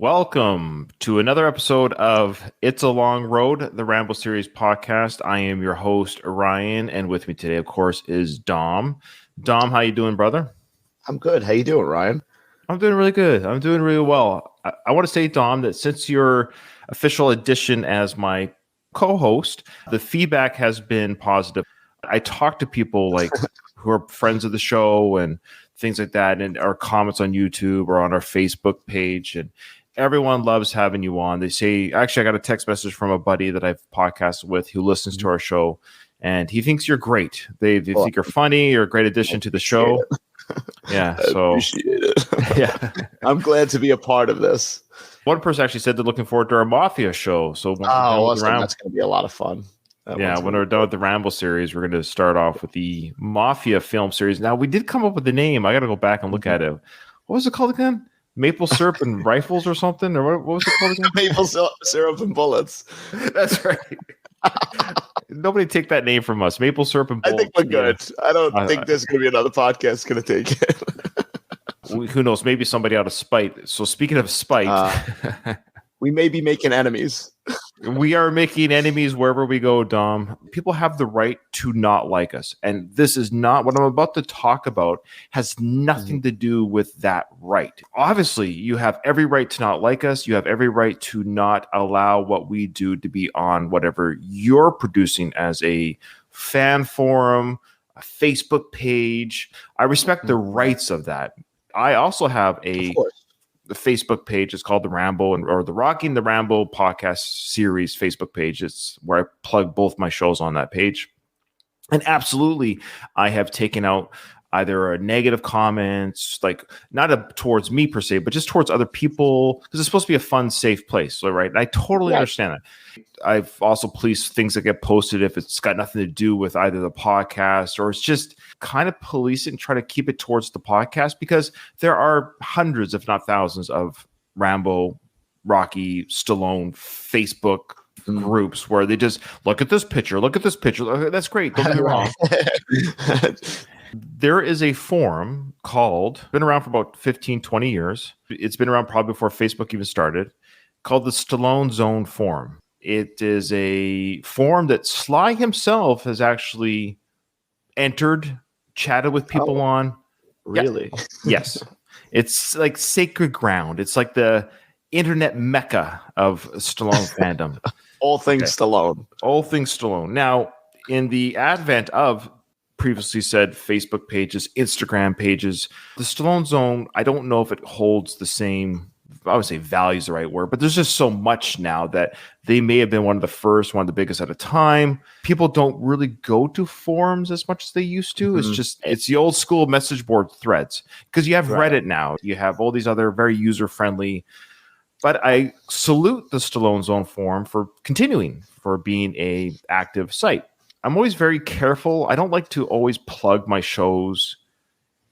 Welcome to another episode of It's a Long Road, the Rambo series podcast. I am your host, Ryan, and with me today, of course, is Dom. Dom, how you doing, brother? I'm good. How you doing, Ryan? I'm doing really good. I'm doing really well. I want to say, Dom, that since your official addition as my co-host, the feedback has been positive. I talk to people like who are friends of the show and things like that, and our comments on YouTube or on our Facebook page, and everyone loves having you on. They say, actually, I got a text message from a buddy that I've podcasted with who listens to our show, and he thinks you're great. They think you're funny. You're a great addition to the show. Yeah, so appreciate it. Yeah, I'm glad to be a part of this. one person actually said they're looking forward to our Mafia show. So when awesome. That's going to be a lot of fun. When we're done with the Rambo series, we're going to start off with the Mafia film series. Now, we did come up with the name. I got to go back and look at it. What was it called again? Maple syrup and rifles or something? Or what was it called again? Maple syrup and bullets. That's right. Nobody take that name from us. Maple syrup and bullets. I think we're good. I don't think there's going to be another podcast going to take it. Who knows? Maybe somebody out of spite. So speaking of spite... we may be making enemies. We are making enemies wherever we go, Dom. People have the right to not like us. And this is not what I'm about to talk about, has nothing to do with that right. Obviously, you have every right to not like us. You have every right to not allow what we do to be on whatever you're producing as a fan forum, a Facebook page. I respect the rights of that. I also have the Facebook page is called the Rambo or the Rocking the Rambo podcast series Facebook page. It's where I plug both my shows on that page. And absolutely, I have taken out either a negative comments, like not towards me per se, but just towards other people, because it's supposed to be a fun, safe place. So, right. And I totally understand that. I've also policed things that get posted if it's got nothing to do with either the podcast or it's just kind of police it and try to keep it towards the podcast, because there are hundreds, if not thousands, of Rambo, Rocky, Stallone Facebook groups where they just look at this picture. Okay, that's great. Don't get me wrong. There is a forum been around for about 15, 20 years. It's been around probably before Facebook even started, called the Stallone Zone Forum. It is a forum that Sly himself has actually entered, chatted with people on. Really? Yeah. Yes. It's like sacred ground. It's like the internet mecca of Stallone fandom. All things Stallone. All things Stallone. Now, in the advent of previously said Facebook pages, Instagram pages, the Stallone Zone, I don't know if it holds the same, I would say value is the right word, but there's just so much now that they may have been one of the first, one of the biggest at a time. People don't really go to forums as much as they used to. It's the old school message board threads, because you have Reddit now. You have all these other very user-friendly. But I salute the Stallone Zone Forum for continuing, for being a active site. I'm always very careful. I don't like to always plug my shows,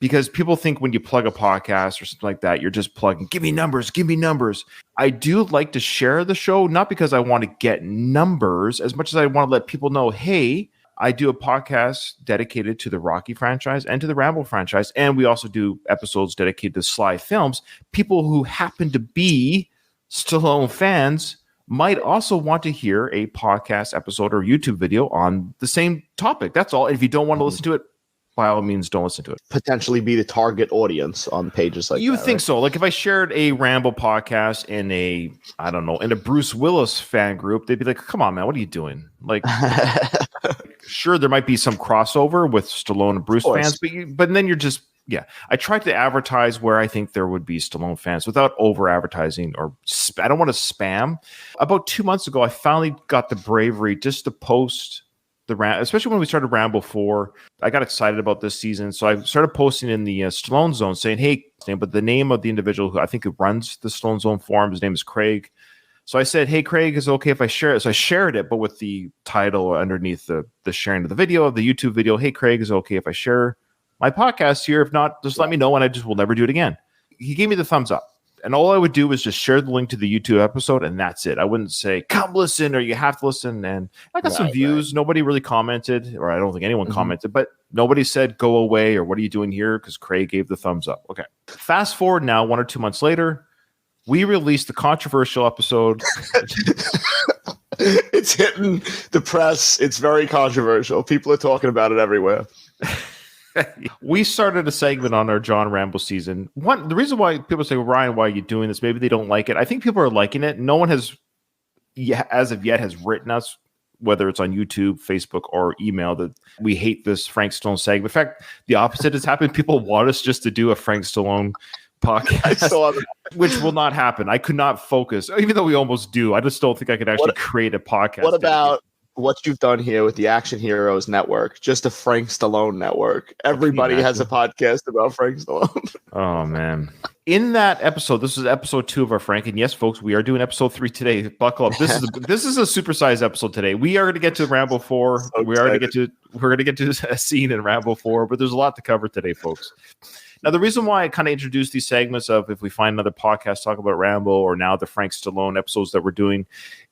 because people think when you plug a podcast or something like that, you're just plugging, give me numbers. I do like to share the show, not because I want to get numbers as much as I want to let people know, hey, I do a podcast dedicated to the Rocky franchise and to the Rambo franchise. And we also do episodes dedicated to Sly films. People who happen to be Stallone fans might also want to hear a podcast episode or YouTube video on the same topic. That's all. If you don't want to listen to it, by all means, don't listen to it. Potentially be the target audience on pages like that. You think so? Like if I shared a Rambo podcast in a Bruce Willis fan group, they'd be like, come on, man, what are you doing? Like, sure, there might be some crossover with Stallone and Bruce fans, but then you're just, I tried to advertise where I think there would be Stallone fans without over advertising, or I don't want to spam. About 2 months ago, I finally got the bravery just to post especially when we started Rambo 4. I got excited about this season, so I started posting in the Stallone Zone saying, hey, but the name of the individual who I think who runs the Stallone Zone Forum, his name is Craig. So I said, hey, Craig, is it okay if I share it? So I shared it, but with the title underneath the sharing of the video, of the YouTube video, hey, Craig, is it okay if I share my podcast here? If not, just let me know, and I just will never do it again. He gave me the thumbs up. And all I would do was just share the link to the YouTube episode, and that's it. I wouldn't say, come listen, or you have to listen. And I got some views. Right. Nobody really commented, or I don't think anyone commented, but nobody said, go away, or what are you doing here? Because Craig gave the thumbs up. Okay. Fast forward now, 1 or 2 months later, we released the controversial episode. It's hitting the press. It's very controversial. People are talking about it everywhere. We started a segment on our John Rambo season. The reason why people say, Ryan, why are you doing this? Maybe they don't like it. I think people are liking it. No one has, as of yet, has written us, whether it's on YouTube, Facebook, or email, that we hate this Frank Stallone segment. In fact, the opposite has happened. People want us just to do a Frank Stallone podcast. I saw that. Which will not happen. I could not focus, even though we almost do. I just don't think I could actually create a podcast. What about what you've done here with the Action Heroes Network? Just a Frank Stallone network. Everybody has a podcast about Frank Stallone. Oh, man. In that episode, this is episode 2 of our Frank. And yes, folks, we are doing episode 3 today. Buckle up. This is a supersized episode today. We are going to get to Rambo 4. So we're going to get to a scene in Rambo 4, but there's a lot to cover today, folks. Now, the reason why I kind of introduced these segments of if we find another podcast talk about Rambo or now the Frank Stallone episodes that we're doing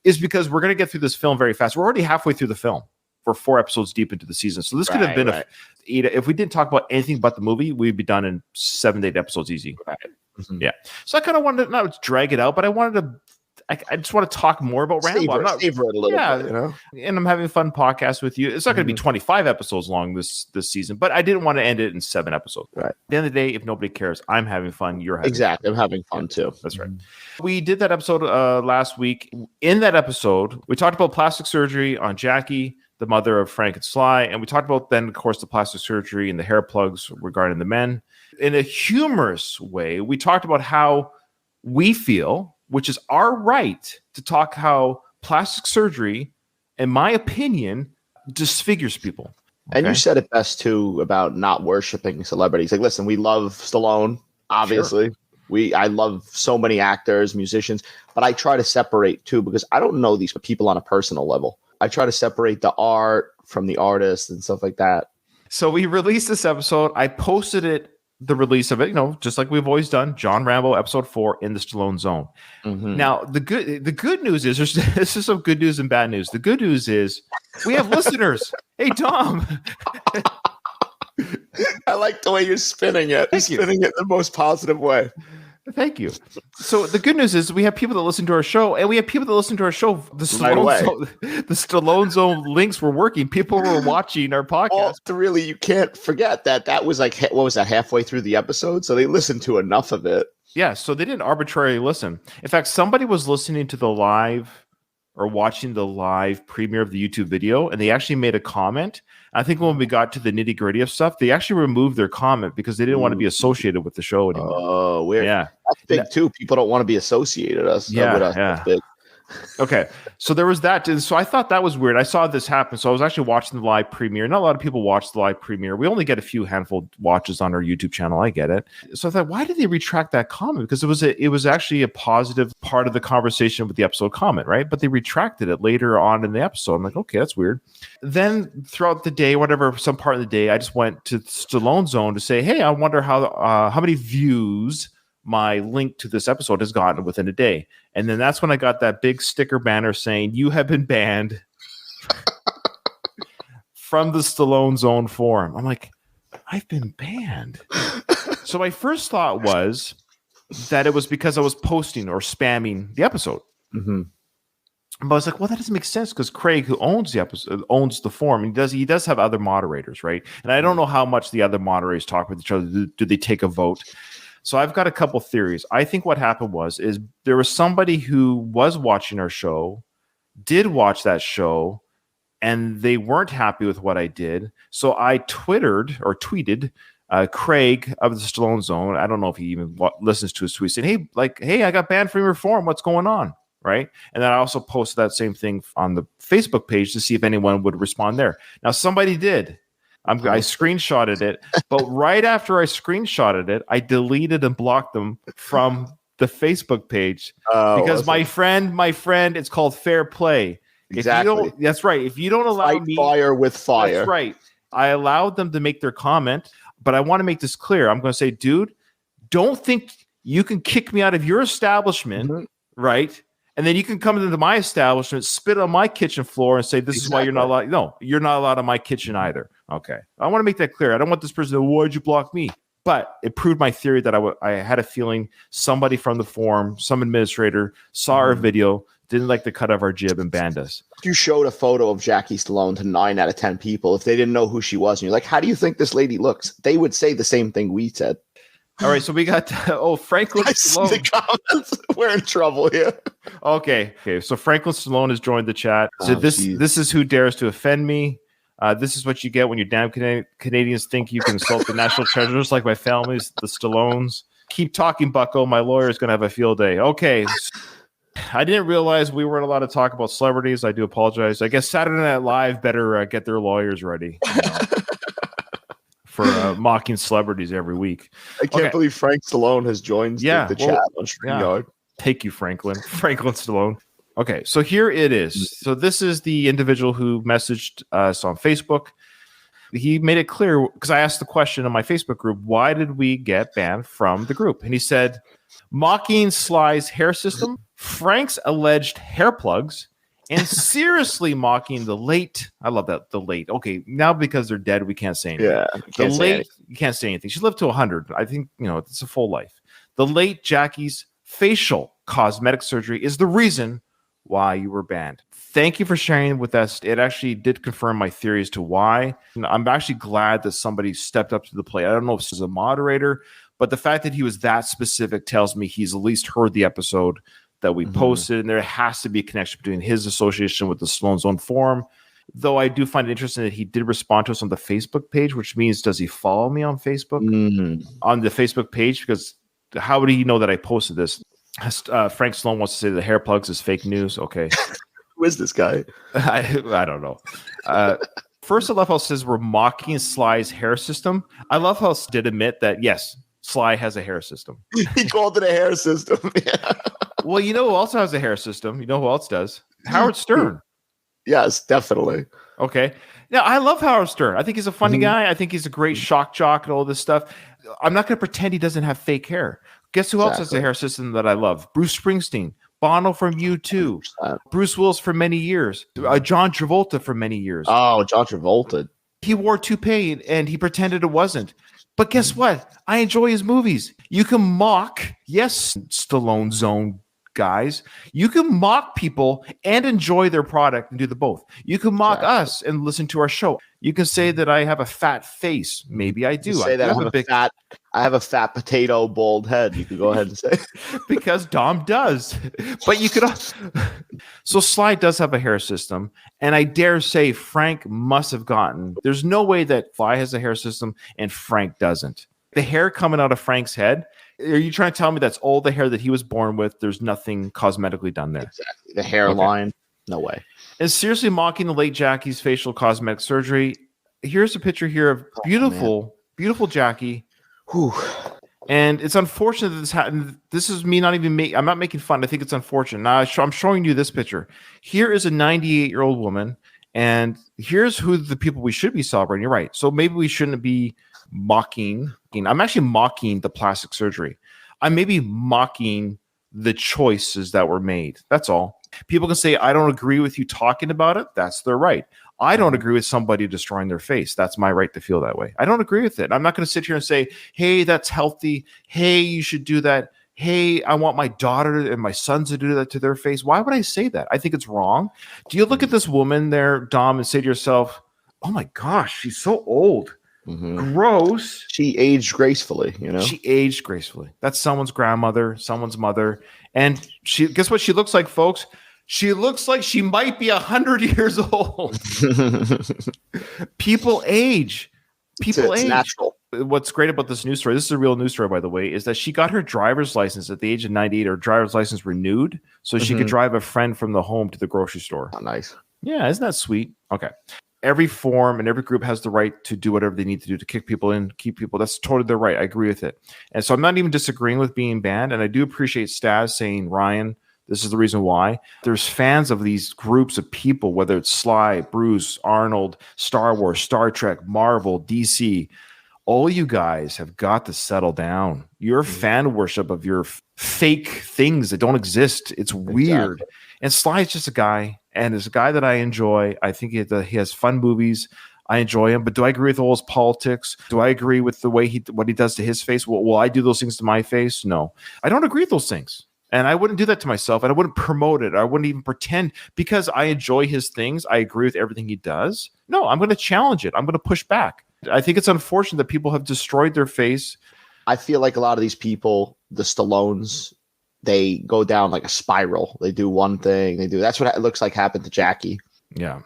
is because we're going to get through this film very fast. We're already halfway through the film. We're 4 episodes deep into the season. So this could have been if we didn't talk about anything but the movie, we'd be done in 7 to 8 episodes easy. Right. Mm-hmm. Yeah. So I kind of wanted to not drag it out, but I wanted to. I just want to talk more about Rambo. Savor it a little bit, you know? And I'm having a fun podcast with you. It's not going to be 25 episodes long this season, but I didn't want to end it in 7 episodes. Right. At the end of the day, if nobody cares, I'm having fun. You're having fun. I'm having fun too. That's right. We did that episode last week. In that episode, we talked about plastic surgery on Jackie, the mother of Frank and Sly, and we talked about then, of course, the plastic surgery and the hair plugs regarding the men. In a humorous way, we talked about how we feel, which is our right to talk how plastic surgery, in my opinion, disfigures people. Okay? And you said it best, too, about not worshiping celebrities. Like, listen, we love Stallone, obviously. Sure. I love so many actors, musicians, but I try to separate, too, because I don't know these people on a personal level. I try to separate the art from the artist and stuff like that. So we released this episode. I posted it, the release of it, just like we've always done, John Rambo episode 4 in the Stallone Zone. Mm-hmm. Now, the good news is this is some good news and bad news. The good news is we have listeners. Hey, Tom. I like the way you're spinning it. You're spinning it in the most positive way. Thank you. So the good news is we have people that listen to our show, and we have people that listen to our show. The Stallone Zone links were working. People were watching our podcast. Well, really, you can't forget that was like, what was that, halfway through the episode? So they listened to enough of it. Yeah, so they didn't arbitrarily listen. In fact, somebody was listening to the live or watching the live premiere of the YouTube video, and they actually made a comment. I think when we got to the nitty gritty of stuff, they actually removed their comment because they didn't want to be associated with the show anymore. Oh, weird. Yeah. That's big too. People don't want to be associated with us. Yeah. That's big. Okay. So there was that. So I thought that was weird. I saw this happen. So I was actually watching the live premiere. Not a lot of people watch the live premiere. We only get a few handful watches on our YouTube channel. I get it. So I thought, why did they retract that comment? Because it was actually a positive part of the conversation with the episode comment, right? But they retracted it later on in the episode. I'm like, okay, that's weird. Then throughout the day, some part of the day, I just went to Stallone Zone to say, hey, I wonder how many views my link to this episode has gotten within a day. And then that's when I got that big sticker banner saying, you have been banned from the Stallone Zone Forum. I'm like, I've been banned. So my first thought was that it was because I was posting or spamming the episode. Mm-hmm. But I was like, well, that doesn't make sense because Craig, who owns the episode, owns the forum, and he does have other moderators, right? And I don't know how much the other moderators talk with each other. Do they take a vote? So I've got a couple theories. I think what happened is there was somebody who was watching our show, did watch that show, and they weren't happy with what I did. So I tweeted Craig of the Stallone Zone. I don't know if he even listens to his tweets, saying, hey, I got banned from your forum. What's going on? Right. And then I also posted that same thing on the Facebook page to see if anyone would respond there. Now, somebody did. I screenshotted it, but right after I screenshotted it, I deleted and blocked them from the Facebook page because my friend, it's called fair play. Exactly. That's right. If you don't allow me fire with fire, that's right. I allowed them to make their comment, but I want to make this clear. I'm going to say, dude, don't think you can kick me out of your establishment, right? And then you can come into my establishment, spit on my kitchen floor, and say, this is why you're not allowed. No, you're not allowed in my kitchen either. Okay. I want to make that clear. I don't want this person to, why'd you block me? But it proved my theory that I had a feeling somebody from the forum, some administrator, saw our video, didn't like the cut of our jib, and banned us. If you showed a photo of Jackie Stallone to 9 out of 10 people, if they didn't know who she was, and you're like, how do you think this lady looks? They would say the same thing we said. All right, so we got Franklin Stallone. The comments. We're in trouble here. Okay. So Franklin Stallone has joined the chat. So this is who dares to offend me. This is what you get when your damn Canadians think you can insult the national treasures like my family's, the Stallones. Keep talking, bucko. My lawyer is going to have a field day. Okay. I didn't realize we weren't allowed to talk about celebrities. I do apologize. I guess Saturday Night Live better get their lawyers ready for mocking celebrities every week. I can't believe Frank Stallone has joined the chat on StreamYard. Thank you, Franklin Stallone. Okay, so here it is. So this is the individual who messaged us on Facebook. He made it clear, because I asked the question in my Facebook group, why did we get banned from the group? And he said, mocking Sly's hair system, Frank's alleged hair plugs, and seriously mocking the late. I love that, the late. Okay, now because they're dead, we can't say anything. Yeah, you can't say anything. She lived to 100. I think, it's a full life. The late Jackie's facial cosmetic surgery is the reason why you were banned. Thank you for sharing with us. It actually did confirm my theory as to why. I'm actually glad that somebody stepped up to the plate. I don't know if this is a moderator, but the fact that he was that specific tells me he's at least heard the episode that we posted, and there has to be a connection between his association with the Stallone Zone Forum. Though I do find it interesting that he did respond to us on the Facebook page, which means, does he follow me on Facebook? On the Facebook page? Because how would he know that I posted this? Frank Stallone wants to say the hair plugs is fake news. Okay. Who is this guy? I don't know. First, I love how it says we're mocking Sly's hair system. I love how it did admit that, yes, Sly has a hair system. He called it a hair system. Yeah. Well, you know who also has a hair system? You know who else does? Howard Stern. Yes, definitely. Okay. Now, I love Howard Stern. I think he's a funny guy. I think he's a great shock jock and all this stuff. I'm not going to pretend he doesn't have fake hair. Guess who else has a hair system that I love? Bruce Springsteen. Bono from U2. Bruce Willis for many years. John Travolta for many years. Oh, John Travolta. He wore a toupee and he pretended it wasn't. But guess what? I enjoy his movies. You can mock, yes, Stallone Zone guys. You can mock people and enjoy their product and do the both. You can mock us and listen to our show. You can say that I have a fat face. Maybe I do. Say that I have a fat potato bald head. You can go ahead and say because Dom does. But you could. So Sly does have a hair system, and I dare say Frank must have gotten. There's no way that Sly has a hair system and Frank doesn't. The hair coming out of Frank's head. Are you trying to tell me that's all the hair that he was born with? There's nothing cosmetically done there. Exactly. The hairline, no way. And seriously mocking the late Jackie's facial cosmetic surgery. Here's a picture here of beautiful Jackie. Whew. And it's unfortunate that this happened. This is me not even I'm not making fun. I think it's unfortunate. Now I'm showing you this picture. Here is a 98-year-old woman, and here's who the people we should be celebrating. You're right. So maybe we shouldn't be mocking. I'm actually mocking the plastic surgery. I may be mocking the choices that were made. That's all. People can say, I don't agree with you talking about it. That's their right. I don't agree with somebody destroying their face. That's my right to feel that way. I don't agree with it. I'm not going to sit here and say, hey, that's healthy. Hey, you should do that. Hey, I want my daughter and my sons to do that to their face. Why would I say that? I think it's wrong. Do you look at this woman there, Dom, and say to yourself, oh my gosh, she's so old. Gross. She aged gracefully, She aged gracefully. That's someone's grandmother, someone's mother. And guess what she looks like, folks? She looks like she might be 100 years old. People age. People age. Natural. What's great about this news story, this is a real news story, by the way, is that she got her driver's license at the age of 98, her driver's license renewed, so she could drive a friend from the home to the grocery store. Oh, nice. Yeah, isn't that sweet? Okay. Every forum and every group has the right to do whatever they need to do to kick people in, keep people. That's totally their right. I agree with it. And so I'm not even disagreeing with being banned. And I do appreciate Staz saying, Ryan, this is the reason why. There's fans of these groups of people, whether it's Sly, Bruce, Arnold, Star Wars, Star Trek, Marvel, DC. All you guys have got to settle down. Your fan worship of your fake things that don't exist. It's weird. Exactly. And Sly is just a guy. And it's a guy that I enjoy. I think he has fun movies. I enjoy him, but do I agree with all his politics? Do I agree with the way what he does to his face? Will I do those things to my face? No, I don't agree with those things. And I wouldn't do that to myself, and I wouldn't promote it. I wouldn't even pretend because I enjoy his things. I agree with everything he does. No, I'm going to challenge it. I'm going to push back. I think it's unfortunate that people have destroyed their face. I feel like a lot of these people, the Stallones, they go down like a spiral. They do one thing, that's what it looks like happened to Jackie. Yeah.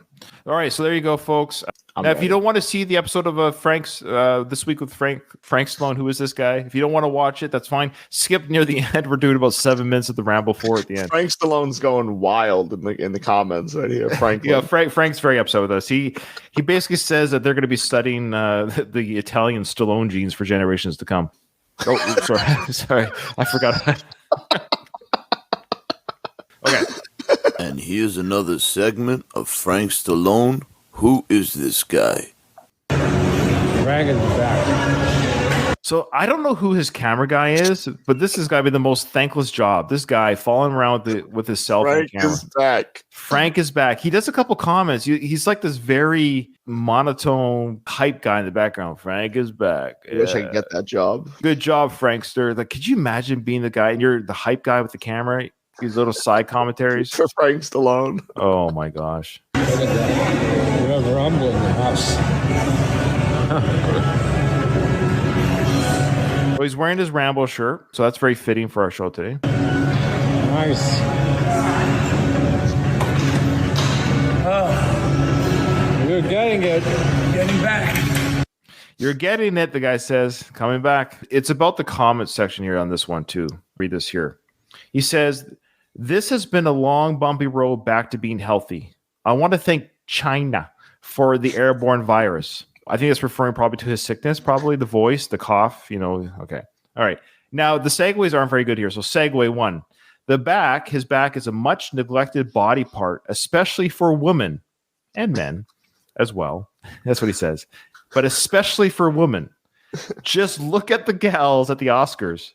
All right, so there you go, folks. Now, if you don't want to see the episode of Frank's this week with Frank Stallone, who is this guy? If you don't want to watch it, that's fine. Skip near the end. We're doing about 7 minutes of the Rambo 4 at the end. Frank Stallone's going wild in the comments right here. Frank's very upset with us. He basically says that they're going to be studying the Italian Stallone genes for generations to come. Oh, sorry, I forgot. Okay. And here's another segment of Frank Stallone. Who is this guy? Frank is back. So I don't know who his camera guy is, but this is got to be the most thankless job. This guy falling around with his cell phone camera. Frank is back. Frank is back. He does a couple comments. He's like this very monotone hype guy in the background. Frank is back. I wish I could get that job. Good job, Frankster. Like, could you imagine being the guy and you're the hype guy with the camera? These little side commentaries for Frank Stallone. Oh my gosh! Look at that. We have Rambo in the house. Well, he's wearing his Rambo shirt, so that's very fitting for our show today. Nice. You're getting it. Getting back. You're getting it, the guy says. Coming back. It's about the comment section here on this one, too. Read this here. He says, this has been a long, bumpy road back to being healthy. I want to thank China for the airborne virus. I think it's referring probably to his sickness, probably the voice, the cough, Okay. All right. Now, the segues aren't very good here. So segue 1. His back is a much neglected body part, especially for women and men as well. That's what he says. But especially for women. Just look at the gals at the Oscars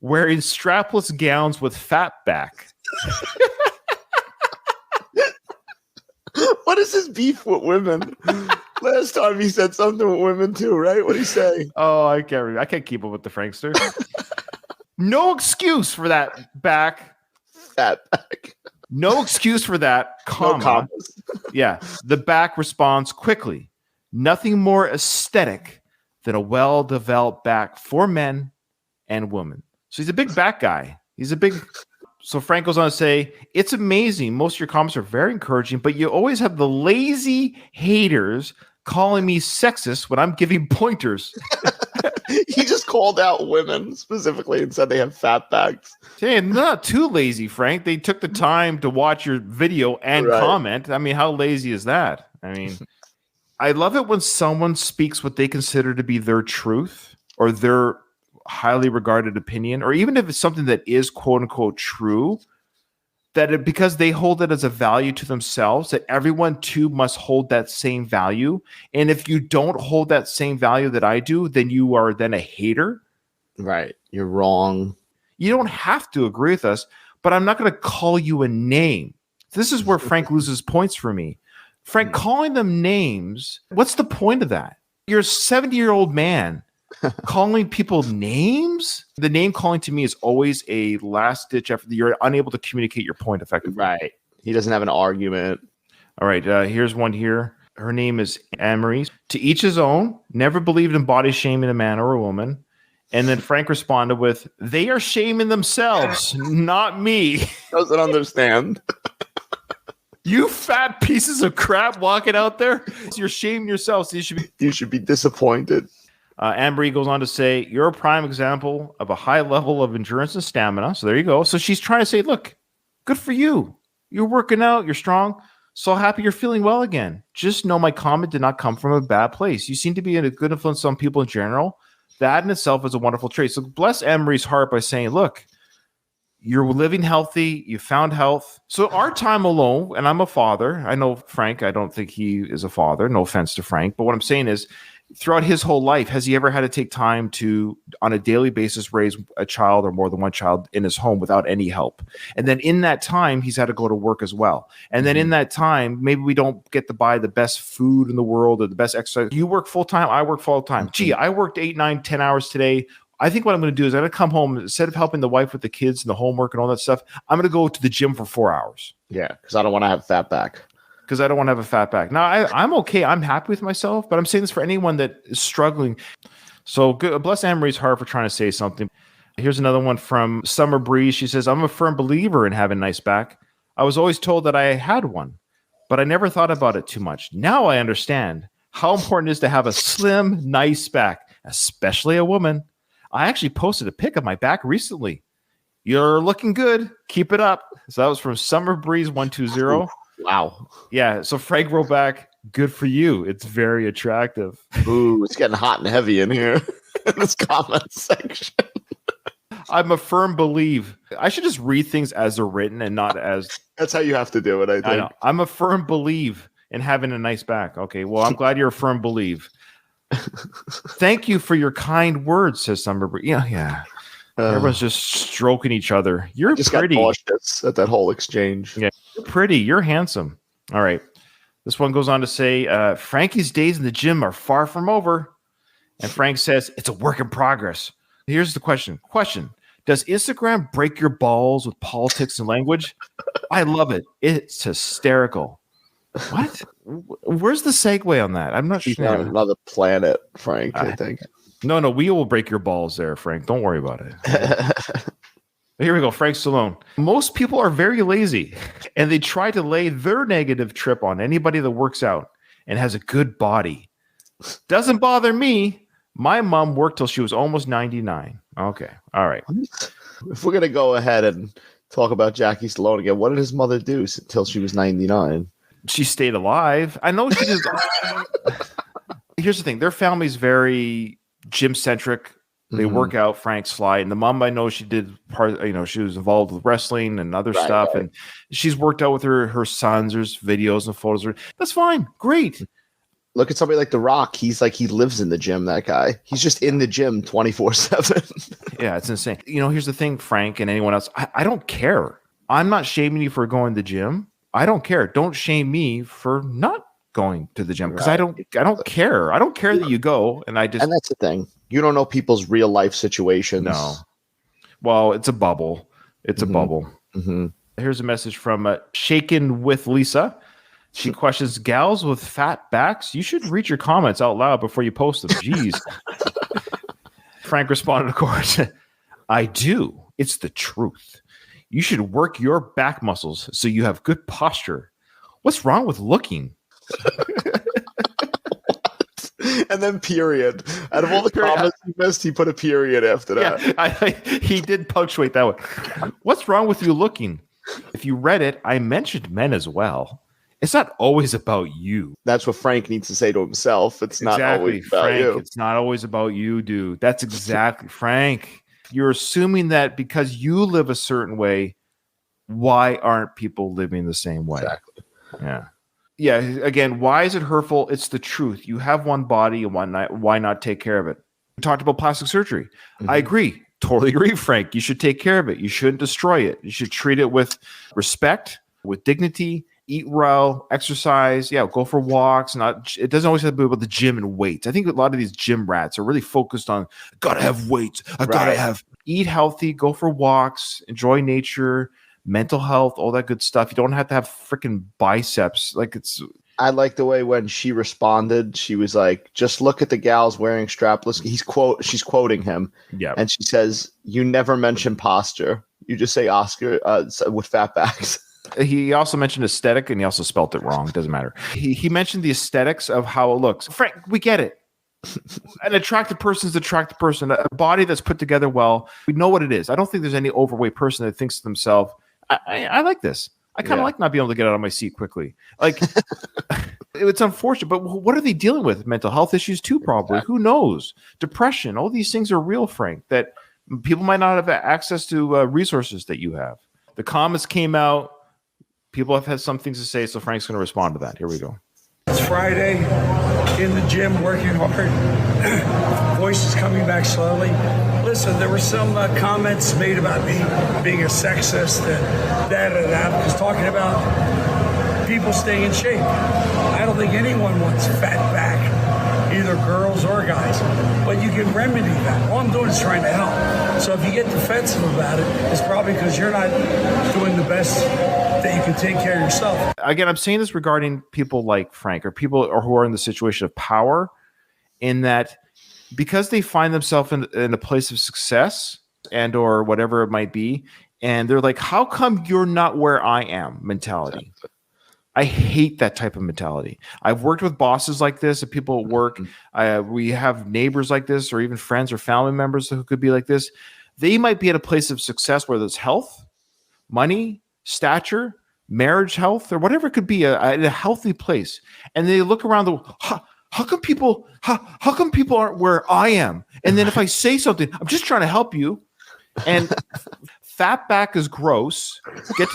wearing strapless gowns with fat back. What is his beef with women? Last time he said something with women too, right? What did he say? Oh, I can't remember. I can't keep up with the Frankster. No excuse for that back. Fat back. No excuse for that, comma. No commas. Yeah. The back responds quickly. Nothing more aesthetic than a well-developed back for men and women. So he's a big back guy. So Frank goes on to say, it's amazing. Most of your comments are very encouraging, but you always have the lazy haters calling me sexist when I'm giving pointers. He just called out women specifically and said they have fat backs. Hey, not too lazy, Frank. They took the time to watch your video and comment. I mean, how lazy is that? I mean, I love it when someone speaks what they consider to be their truth or their highly regarded opinion, or even if it's something that is quote unquote true, because they hold it as a value to themselves, that everyone too must hold that same value. And if you don't hold that same value that I do, then you are then a hater. Right. You're wrong. You don't have to agree with us, but I'm not going to call you a name. This is where Frank loses points for me. Frank, calling them names, what's the point of that? You're a 70-year-old man calling people names. The name calling to me is always a last ditch effort. You're unable to communicate your point effectively. Right. He doesn't have an argument. All right. Here's one here. Her name is Anne-Marie. To each his own. Never believed in body shaming a man or a woman. And then Frank responded with, they are shaming themselves, not me. Doesn't understand. You fat pieces of crap walking out there. You're shaming yourselves. So you should be disappointed. Anne-Marie goes on to say, you're a prime example of a high level of endurance and stamina. So there you go. So she's trying to say, look, good for you. You're working out. You're strong. So happy you're feeling well again. Just know my comment did not come from a bad place. You seem to be a good influence on people in general. That in itself is a wonderful trait. So bless Anne-Marie's heart by saying, look, you're living healthy. You found health. So our time alone, and I'm a father. I know Frank, I don't think he is a father. No offense to Frank. But what I'm saying is, throughout his whole life, has he ever had to take time to, on a daily basis, raise a child or more than one child in his home without any help? And then in that time, he's had to go to work as well. And then in that time, maybe we don't get to buy the best food in the world or the best exercise. You work full time. I work full time. Gee, I worked 8, 9, 10 hours today. I think what I'm going to do is I'm going to come home, instead of helping the wife with the kids and the homework and all that stuff, I'm going to go to the gym for 4 hours. Yeah, because I don't want to have a fat back. Because I don't want to have a fat back. Now, I'm okay. I'm happy with myself, but I'm saying this for anyone that is struggling. So bless Anne-Marie's heart for trying to say something. Here's another one from Summer Breeze. She says, I'm a firm believer in having a nice back. I was always told that I had one, but I never thought about it too much. Now I understand how important it is to have a slim, nice back, especially a woman. I actually posted a pic of my back recently. You're looking good. Keep it up. So that was from Summer Breeze 120. Wow. Yeah. So Frank wrote back, good for you. It's very attractive. Ooh, it's getting hot and heavy in here in this comment section. I'm a firm believe. I should just read things as they're written and not as. That's how you have to do it, I think. I know. I'm a firm believe in having a nice back. Okay. Well, I'm glad you're a firm believe. Thank you for your kind words, says Summer Breeze. Yeah. Everyone's just stroking each other. You're just pretty. Got nauseous at that whole exchange. Yeah, you're pretty. You're handsome. All right. This one goes on to say, Frankie's days in the gym are far from over. And Frank says, it's a work in progress. Here's the question. Does Instagram break your balls with politics and language? I love it. It's hysterical. What? Where's the segue on that? I'm not He's sure. on another planet, Frank, I think. No, we will break your balls there, Frank. Don't worry about it. Here we go, Frank Stallone. Most people are very lazy, and they try to lay their negative trip on anybody that works out and has a good body. Doesn't bother me. My mom worked till she was almost 99. Okay, all right. If we're going to go ahead and talk about Jackie Stallone again, what did his mother do until she was 99? She stayed alive. I know she did. Here's the thing. Their family's very gym-centric. They work out. Frank's fly. And the mom, I know she did she was involved with wrestling and other stuff. Right. And she's worked out with her sons. There's videos and photos. That's fine. Great. Look at somebody like The Rock. He's like, he lives in the gym, that guy. He's just in the gym 24/7. Yeah, it's insane. Here's the thing, Frank, and anyone else. I don't care. I'm not shaming you for going to the gym. I don't care. Don't shame me for not going to the gym because I don't care. I don't care that you go. And that's the thing. You don't know people's real life situations. No. Well, it's a bubble. It's a bubble. Mm-hmm. Here's a message from Shaken with Lisa. She questions, gals with fat backs, you should read your comments out loud before you post them. Jeez. Frank responded, of course, I do. It's the truth. You should work your back muscles so you have good posture. What's wrong with looking? And then period. Out of all the comments he missed, he put a period after that. Yeah, he did punctuate that one. What's wrong with you looking? If you read it, I mentioned men as well. It's not always about you. That's what Frank needs to say to himself. It's not always about Frank, you. It's not always about you, dude. That's exactly Frank. You're assuming that because you live a certain way, why aren't people living the same way? Exactly. Yeah. Yeah. Again, why is it hurtful? It's the truth. You have one body, and why not take care of it? We talked about plastic surgery. I agree. Totally agree, Frank. You should take care of it. You shouldn't destroy it. You should treat it with respect, with dignity. Eat well, exercise, go for walks. It doesn't always have to be about the gym and weights. I think a lot of these gym rats are really focused on gotta have weights. Eat healthy, go for walks, enjoy nature, mental health, all that good stuff. You don't have to have freaking biceps. I like the way when she responded, she was like, just look at the gals wearing strapless. She's quoting him. Yeah. And she says, you never mention posture. You just say Oscar with fat backs. He also mentioned aesthetic, and he also spelt it wrong. It doesn't matter. He mentioned the aesthetics of how it looks. Frank, we get it. An attractive person is an attractive person. A body that's put together well, we know what it is. I don't think there's any overweight person that thinks to themselves, I like this. I kind of like not being able to get out of my seat quickly. It's unfortunate, but what are they dealing with? Mental health issues too, probably. Exactly. Who knows? Depression. All these things are real, Frank, that people might not have access to resources that you have. The comments came out. People have had some things to say, so Frank's going to respond to that. Here we go. It's Friday, in the gym, working hard. Voice is coming back slowly. Listen, there were some comments made about me being a sexist and because talking about people staying in shape. I don't think anyone wants fat back, either girls or guys. But you can remedy that. All I'm doing is trying to help. So if you get defensive about it, it's probably because you're not doing the best that you can take care of yourself. Again, I'm saying this regarding people like Frank or people who are in the situation of power, in that because they find themselves in a place of success and or whatever it might be, and they're like, how come you're not where I am mentality? I hate that type of mentality. I've worked with bosses like this and people at work. We have neighbors like this, or even friends or family members who could be like this. They might be at a place of success, whether it's health, money, stature, marriage health, or whatever it could be, a healthy place. And they look around the how come people aren't where I am? And then if I say something, I'm just trying to help you. And fat back is gross. Get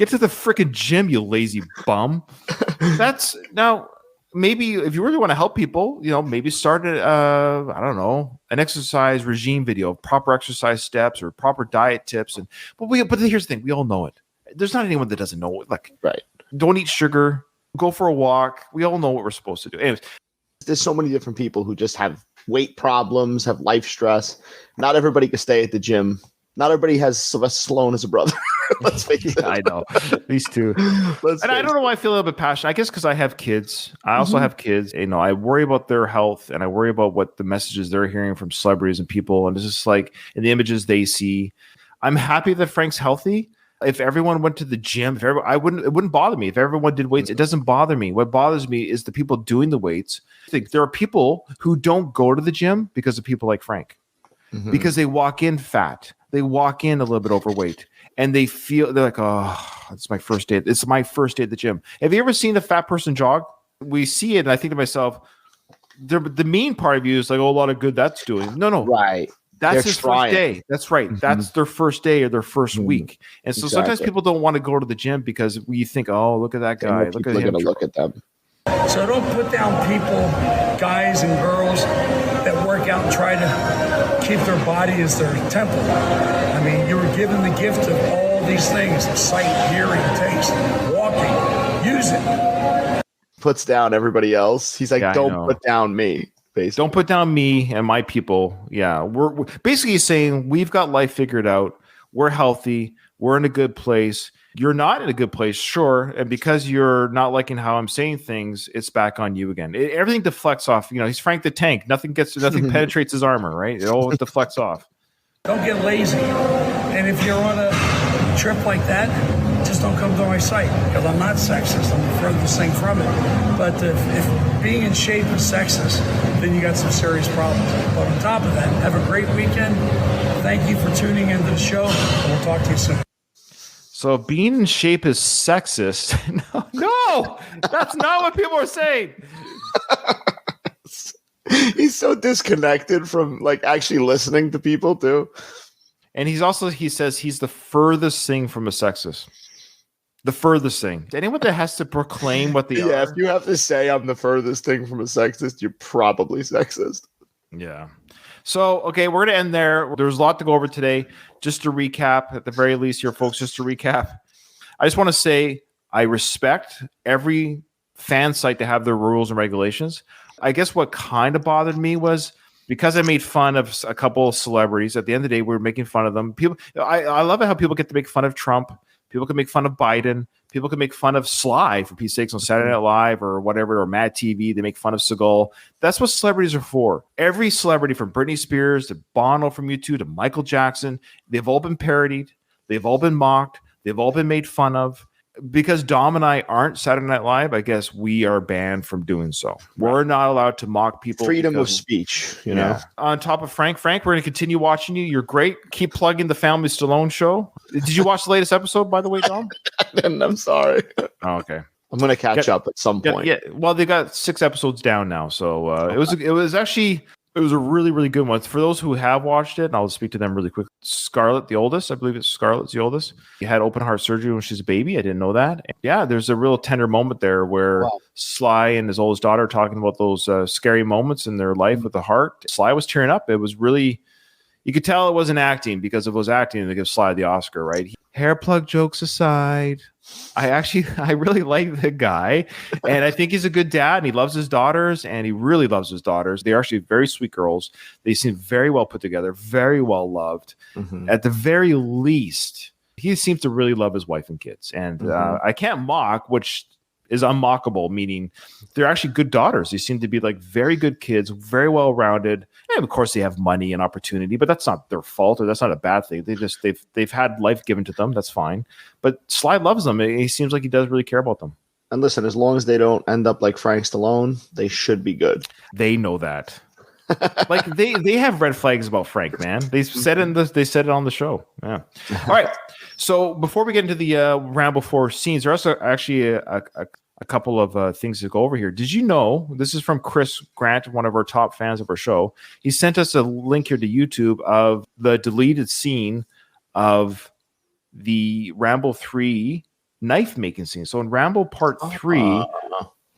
to the freaking gym, you lazy bum. That's now maybe if you really want to help people, maybe start I don't know, an exercise regime video, proper exercise steps or proper diet tips. But here's the thing, we all know it. There's not anyone that doesn't know it. Like, right. Don't eat sugar. Go for a walk. We all know what we're supposed to do. Anyways, there's so many different people who just have weight problems, have life stress. Not everybody can stay at the gym. Not everybody has Sylvester Stallone as a brother. Let's face it. I know. These two. I don't know why I feel a little bit passionate. I guess because I have kids. I also have kids. I worry about their health and I worry about what the messages they're hearing from celebrities and people. And it's just like in the images they see. I'm happy that Frank's healthy. If everyone went to the gym, it wouldn't bother me. If everyone did weights, it doesn't bother me. What bothers me is the people doing the weights. I think there are people who don't go to the gym because of people like Frank, because they walk in fat. They walk in a little bit overweight and they're like, oh, it's my first day. It's my first day at the gym. Have you ever seen a fat person jog? We see it. And I think to myself, the mean part of you is like, oh, a lot of good that's doing. No. Right. That's his first day. That's right. That's their first day or their first week. And so sometimes people don't want to go to the gym because we think, oh, look at that guy. Look at him. Look at them. So don't put down people, guys and girls that work out and try to keep their body as their temple. I mean, you were given the gift of all these things: sight, hearing, taste, walking. Use it. Puts down everybody else. He's like, don't put down me. Basically. Don't put down me and my people. Yeah, we're basically saying we've got life figured out. We're healthy. We're in a good place. You're not in a good place, sure. And because you're not liking how I'm saying things, it's back on you again. Everything deflects off. He's Frank the Tank. Nothing penetrates his armor, right? It all deflects off. Don't get lazy. And if you're on a trip like that, just don't come to my site, because I'm not sexist. I'm the furthest thing from it. But if being in shape is sexist, then you got some serious problems. But on top of that, have a great weekend. Thank you for tuning into the show, and we'll talk to you soon. So being in shape is sexist. No, that's not what people are saying. He's so disconnected from actually listening to people too. And he says he's the furthest thing from a sexist. The furthest thing. Anyone that has to proclaim what they are. Yeah, if you have to say I'm the furthest thing from a sexist, you're probably sexist. Yeah. So, okay, we're going to end there. There's a lot to go over today. Just to recap, at the very least here, folks, just to recap. I just want to say I respect every fan site to have their rules and regulations. I guess what kind of bothered me was because I made fun of a couple of celebrities. At the end of the day, we were making fun of them. People, I love it how people get to make fun of Trump. People can make fun of Biden. People can make fun of Sly, for Pete's sakes, on Saturday Night Live or whatever, or Mad TV. They make fun of Seagal. That's what celebrities are for. Every celebrity, from Britney Spears to Bono from U2 to Michael Jackson, they've all been parodied. They've all been mocked. They've all been made fun of. Because Dom and I aren't Saturday Night Live, I guess we are banned from doing so. We're not allowed to mock people. Freedom of speech, you know. On top of Frank, we're going to continue watching you. You're great. Keep plugging the Family Stallone show. Did you watch the latest episode, by the way, Dom? I'm sorry. Oh, okay. I'm going to catch up at some point. Yeah. Well, they got 6 episodes down now, so it was actually It was a really, really good one. For those who have watched it, and I'll speak to them really quick. Scarlett, the oldest, I believe it's Scarlett's the oldest. She had open heart surgery when she was a baby. I didn't know that. And yeah, there's a real tender moment there where Sly and his oldest daughter are talking about those scary moments in their life with the heart. Sly was tearing up. It was really, you could tell it wasn't acting, because if it was acting, they give Sly the Oscar, right? Hair plug jokes aside, I really like the guy, and I think he's a good dad, and he loves his daughters, and he really loves his daughters. They're actually very sweet girls. They seem very well put together, very well loved. At the very least, he seems to really love his wife and kids, and I can't mock, which is unmockable, meaning they're actually good daughters. They seem to be like very good kids, very well rounded. And of course, they have money and opportunity, but that's not their fault, or that's not a bad thing. They've had life given to them. That's fine. But Sly loves them. He seems like he does really care about them. And listen, as long as they don't end up like Frank Stallone, they should be good. They know that. Like they have red flags about Frank, man. They said it on the show. Yeah. All right. So before we get into the Rambo 4 scenes, there's also actually a couple of things to go over here. Did you know, this is from Chris Grant, one of our top fans of our show. He sent us a link here to YouTube of the deleted scene of the Rambo 3 knife making scene. So in Rambo Part 3,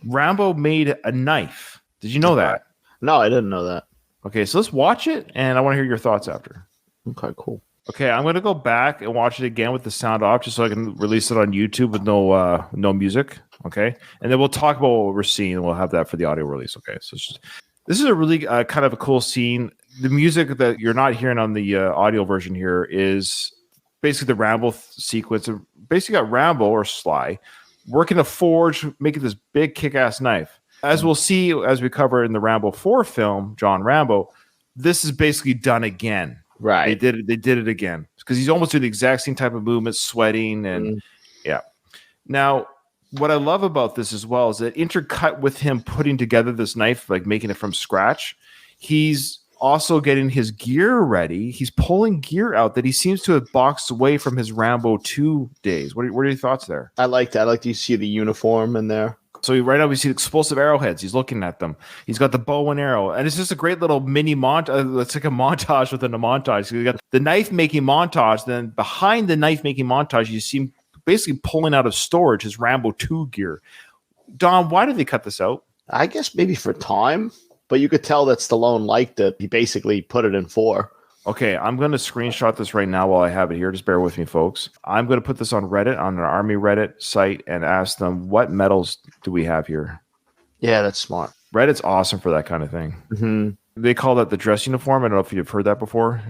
Rambo made a knife. Did you know that? No, I didn't know that. Okay, so let's watch it, and I want to hear your thoughts after. Okay, cool. Okay, I'm going to go back and watch it again with the sound off, just so I can release it on YouTube with no music. Okay, and then we'll talk about what we're seeing, and we'll have that for the audio release. Okay, so this is a really kind of a cool scene. The music that you're not hearing on the audio version here is basically the Rambo sequence. Basically, got Rambo or Sly working a forge, making this big kick-ass knife. As we'll see as we cover in the Rambo 4 film, John Rambo, this is basically done again. Right. They did it again, because he's almost doing the exact same type of movement, sweating, and yeah. Now, what I love about this as well is that intercut with him putting together this knife, like making it from scratch, he's also getting his gear ready. He's pulling gear out that he seems to have boxed away from his Rambo 2 days. What are your thoughts there? I like that. I like to see the uniform in there. So right now we see explosive arrowheads. He's looking at them. He's got the bow and arrow, and it's just a great little mini montage. It's like a montage within a montage. So you got the knife making montage. Then behind the knife making montage, you see him basically pulling out of storage his Rambo 2 gear. Don, why did they cut this out? I guess maybe for time, but you could tell that Stallone liked it. He basically put it in 4. Okay, I'm going to screenshot this right now while I have it here. Just bear with me, folks. I'm going to put this on Reddit, on our Army Reddit site, and ask them, what medals do we have here? Yeah, that's smart. Reddit's awesome for that kind of thing. Mm-hmm. They call that the dress uniform. I don't know if you've heard that before.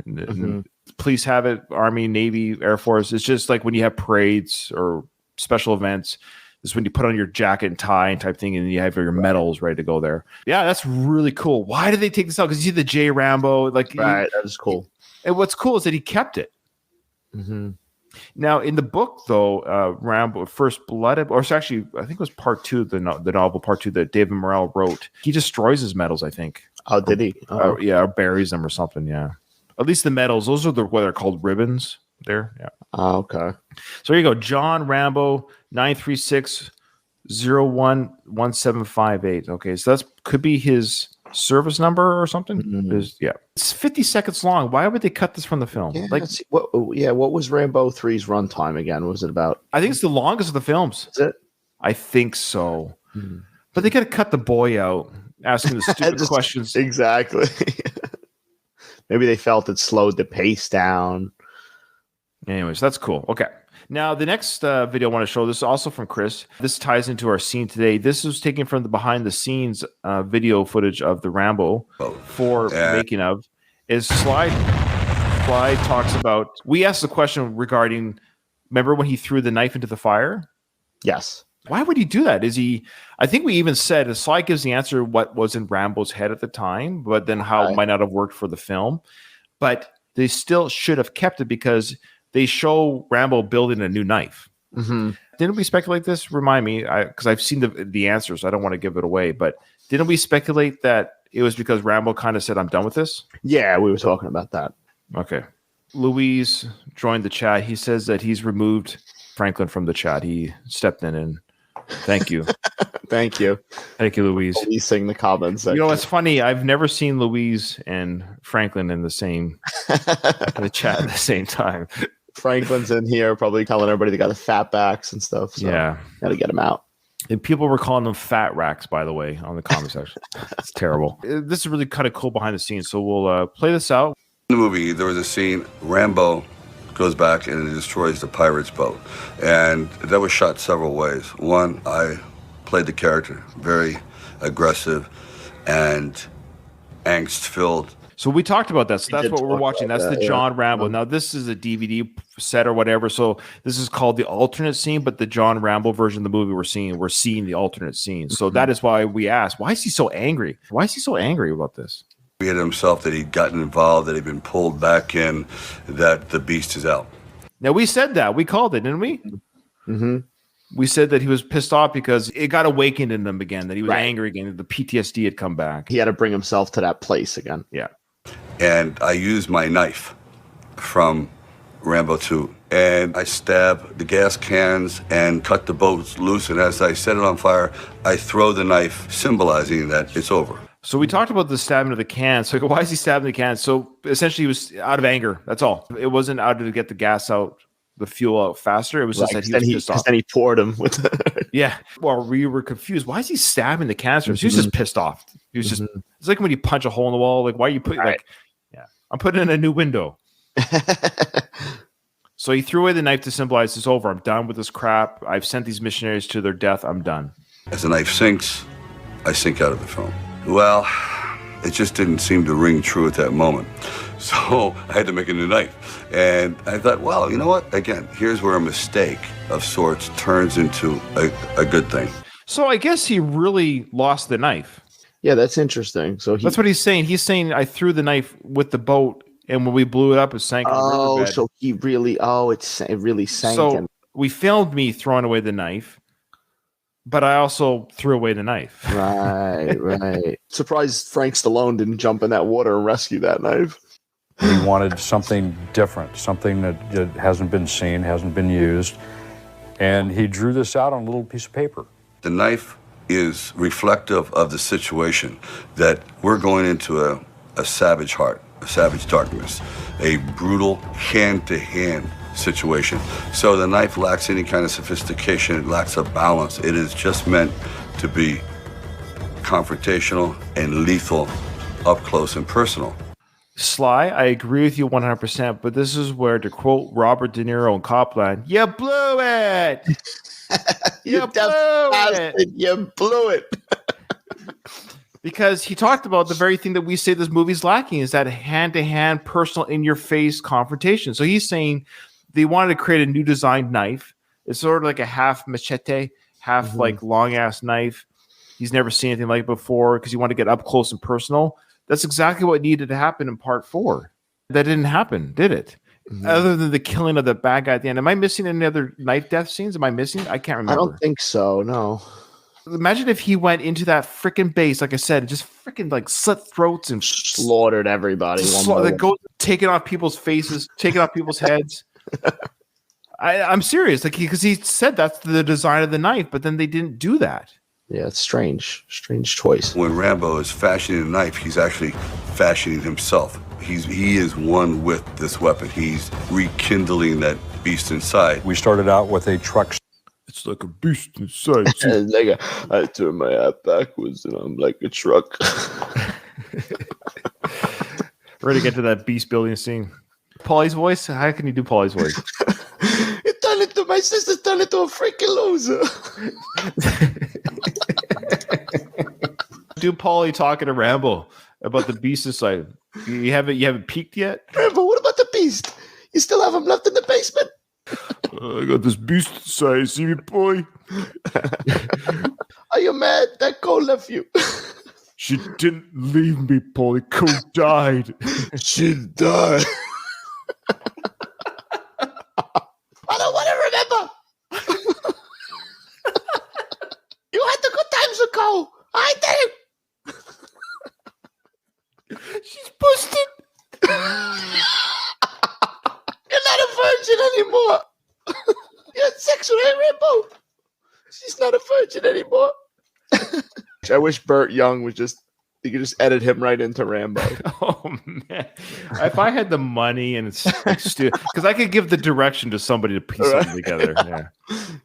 Police have it, Army, Navy, Air Force. It's just like when you have parades or special events. This is when you put on your jacket and tie and type thing, and you have your medals ready to go there. Yeah, that's really cool. Why did they take this out? Because you see the J Rambo, like right, that is cool. And what's cool is that he kept it. Mm-hmm. Now, in the book, though, Rambo First Blood, or it's actually, I think it was part 2 of the novel, part 2 that David Morrell wrote. He destroys his medals, I think. Oh, did he? Oh. Yeah, or buries them or something. Yeah, at least the medals. Those are what they're called, ribbons. There, yeah. Oh, okay. So here you go, John Rambo 936-01-1758. Okay, so that could be his service number or something. Yeah, it's 50 seconds long. Why would they cut this from the film? Yeah, what was Rambo 3's runtime again? What was it about? I think it's the longest of the films. Is it? I think so. But they got to cut the boy out asking the stupid questions. Exactly. Maybe they felt it slowed the pace down. Anyways, that's cool. Okay. Now, the next video I want to show, this is also from Chris. This ties into our scene today. This was taken from the behind-the-scenes video footage of the Rambo 4 making of. Is Sly talks about... We asked the question regarding... Remember when he threw the knife into the fire? Yes. Why would he do that? Is he... I think we even said, Sly gives the answer what was in Rambo's head at the time, but then how it might not have worked for the film. But they still should have kept it because... They show Rambo building a new knife. Mm-hmm. Didn't we speculate this? Remind me, because I've seen the answers. So I don't want to give it away. But didn't we speculate that it was because Rambo kind of said, I'm done with this? Yeah, we were talking about that. Okay. Louise joined the chat. He says that he's removed Franklin from the chat. He stepped in and thank you. Thank you. Thank you, Louise. Policing the comments section. You know, it's funny. I've never seen Louise and Franklin in the chat at the same time. Franklin's in here probably telling everybody they got the fat backs and stuff. So Yeah. got to get them out. And people were calling them fat racks, by the way, on the comment section. It's terrible. This is really kind of cool behind the scenes. So we'll play this out. In the movie, there was a scene, Rambo goes back and destroys the pirate's boat. And that was shot several ways. One, I played the character, very aggressive and angst-filled. So we talked about that. So that's what we're watching. That's the John Rambo. Yeah. Now, this is a DVD set or whatever. So this is called the alternate scene, but the John Rambo version of the movie we're seeing the alternate scene. So that is why we asked, why is he so angry? Why is he so angry about this? He had himself that he'd gotten involved, that he'd been pulled back in, that the beast is out. Now, we said that. We called it, didn't we? Mm-hmm. We said that he was pissed off because it got awakened in him again, that he was angry again, that the PTSD had come back. He had to bring himself to that place again. Yeah. And I used my knife from Rambo 2, and I stabbed the gas cans and cut the boats loose. And as I set it on fire, I throw the knife, symbolizing that it's over. So we talked about the stabbing of the cans. So why is he stabbing the cans? So essentially, he was out of anger. That's all. It wasn't out to get the gas out, the fuel out faster. It was just that he was pissed off. Then he poured him with Yeah. Well, we were confused. Why is he stabbing the canisters? He was just pissed off. He was just, it's like when you punch a hole in the wall. Like, why are you putting, I'm putting in a new window. So he threw away the knife to symbolize it's over. I'm done with this crap. I've sent these missionaries to their death. I'm done. As the knife sinks, I sink out of the film. Well, it just didn't seem to ring true at that moment. So I had to make a new knife. And I thought, well, you know what? Again, here's where a mistake of sorts turns into a good thing. So I guess he really lost the knife. Yeah, that's interesting. So that's what he's saying. He's saying I threw the knife with the boat, and when we blew it up, it sank. Oh, so he really? Oh, it really sank. So we filmed me throwing away the knife, but I also threw away the knife. Right. Surprised Frank Stallone didn't jump in that water and rescue that knife. He wanted something different, something that hasn't been seen, hasn't been used, and he drew this out on a little piece of paper. The knife is reflective of the situation that we're going into a savage heart, a savage darkness, a brutal hand-to-hand situation. So the knife lacks any kind of sophistication, it lacks a balance. It is just meant to be confrontational and lethal, up close and personal. Sly, I agree with you 100%, but this is where, to quote Robert De Niro in Copland, you blew it! You blew it! Because he talked about the very thing that we say this movie's lacking is that hand-to-hand, personal, in-your-face confrontation. So he's saying they wanted to create a new designed knife. It's sort of like a half machete, half like long-ass knife. He's never seen anything like it before because he wanted to get up close and personal. That's exactly what needed to happen in part 4. That didn't happen, did it? Other than the killing of the bad guy at the end. Am I missing any other knife death scenes? Am I missing? I can't remember. I don't think so, no. Imagine if he went into that freaking base, like I said, and just freaking like slit throats and slaughtered everybody. Taking off people's faces, taking off people's heads. I'm serious, like because he said that's the design of the knife, but then they didn't do that. Yeah, it's strange choice. When Rambo is fashioning a knife, he's actually fashioning himself. He is one with this weapon. He's rekindling that beast inside. We started out with a truck. It's like a beast inside. I turn my hat backwards and I'm like a truck. Ready to get to that beast building scene. Paulie's voice? How can you do Paulie's voice? It turned into my sister turned into a freaking loser. Do Paulie talking to Rambo about the beast inside? You haven't peaked yet? Rambo, what about the beast? You still have him left in the basement? I got this beast inside. See me, boy? Are you mad that Cole left you? She didn't leave me, Paulie. Cole died. She died. I don't want to remember. You had the good times with Cole. I didn't. She's busted. You're not a virgin anymore. You had sex with her, Rambo. She's not a virgin anymore. I wish Burt Young was just, you could just edit him right into Rambo. Oh man! If I had the money and it's because I could give the direction to somebody to piece something together. Yeah,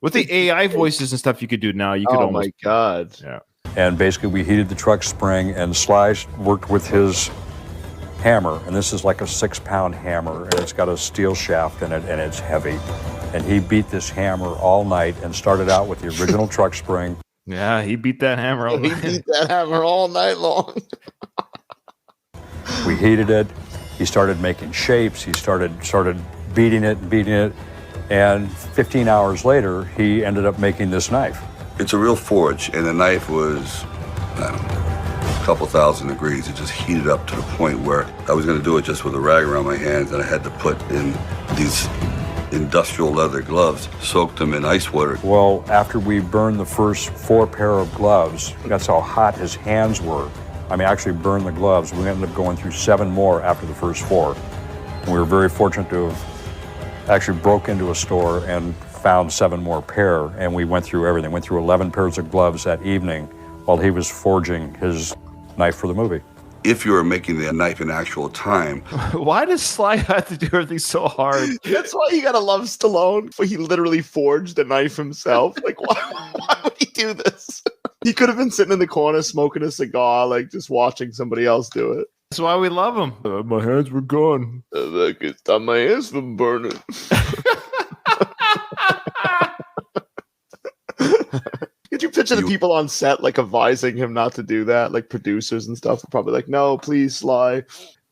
with the AI voices and stuff you could do now, you could almost. My God! Yeah. And basically, we heated the truck spring, and Sly worked with his hammer, and this is like a 6-pound hammer, and it's got a steel shaft in it, and it's heavy. And he beat this hammer all night and started out with the original truck spring. Yeah, he beat that hammer all night. He beat that hammer all night long. We heated it. He started making shapes. He started beating it, and 15 hours later, he ended up making this knife. It's a real forge, and the knife was, I don't know, a couple thousand degrees. It just heated up to the point where I was going to do it just with a rag around my hands, and I had to put in these industrial leather gloves, soaked them in ice water. Well, after we burned the first 4 pair of gloves, that's how hot his hands were. I mean, actually burned the gloves. We ended up going through 7 more after the first 4. And we were very fortunate to have actually broke into a store and found 7 more pair, and we went through everything. Went through 11 pairs of gloves that evening while he was forging his knife for the movie. If you were making the knife in actual time. Why does Sly have to do everything so hard? That's why you gotta love Stallone. He literally forged the knife himself. Like, why would he do this? He could have been sitting in the corner smoking a cigar, like just watching somebody else do it. That's why we love him. My hands were gone. Look, it's time my hands were burning. Could you picture the people on set like advising him not to do that? Like producers and stuff are probably like, no, please, Sly.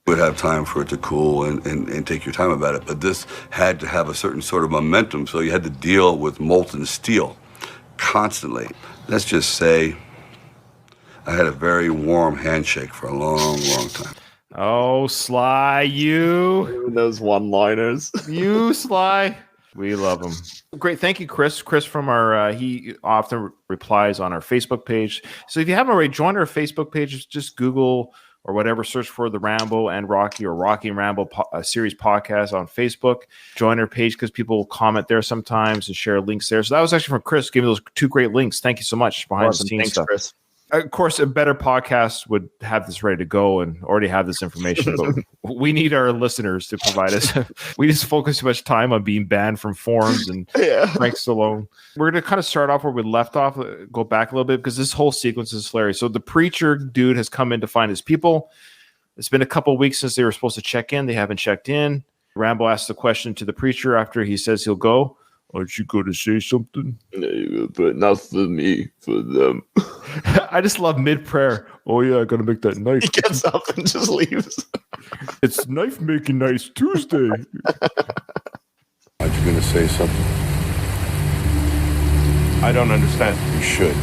Would have time for it to cool and take your time about it. But this had to have a certain sort of momentum, so you had to deal with molten steel constantly. Let's just say I had a very warm handshake for a long, long time. Oh, Sly, you. Even those one-liners. You, Sly. We love him. Great. Thank you, Chris. Chris from our, he often replies on our Facebook page. So if you haven't already joined our Facebook page, just Google or whatever, search for the Rambo and Rocky or Rocky and Rambo series podcast on Facebook. Join our page because people will comment there sometimes and share links there. So that was actually from Chris giving those 2 great links. Thank you so much. Behind the scenes stuff. Chris. Of course, a better podcast would have this ready to go and already have this information, but we need our listeners to provide us. We just focus too much time on being banned from forums and Frank Stallone. We're going to kind of start off where we left off, go back a little bit because this whole sequence is hilarious. So the preacher dude has come in to find his people. It's been a couple of weeks since they were supposed to check in. They haven't checked in. Rambo asks the question to the preacher after he says he'll go. Aren't you going to say something? But not for me, for them. I just love mid-prayer. Oh, yeah, I got to make that knife. He gets up and just leaves. It's knife making nice Tuesday. Aren't you going to say something? I don't understand. You should.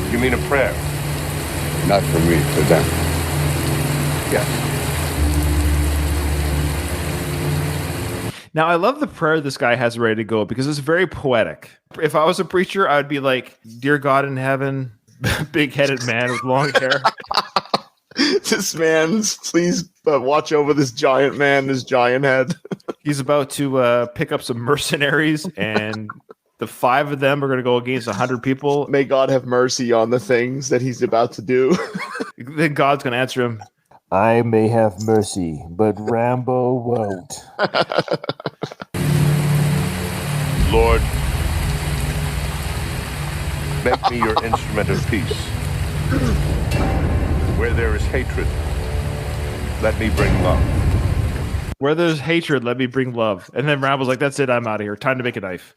You mean a prayer? Not for me, for them. Yes. Now, I love the prayer this guy has ready to go because it's very poetic. If I was a preacher, I'd be like, Dear God in heaven, big-headed man with long hair. This man, please watch over this giant man, this giant head. He's about to pick up some mercenaries, and the 5 of them are going to go against 100 people. May God have mercy on the things that he's about to do. Then God's going to answer him. I may have mercy, but Rambo won't. Lord, make me your instrument of peace. Where there is hatred, let me bring love. Where there's hatred, let me bring love. And then Rambo's like, that's it, I'm out of here. Time to make a knife.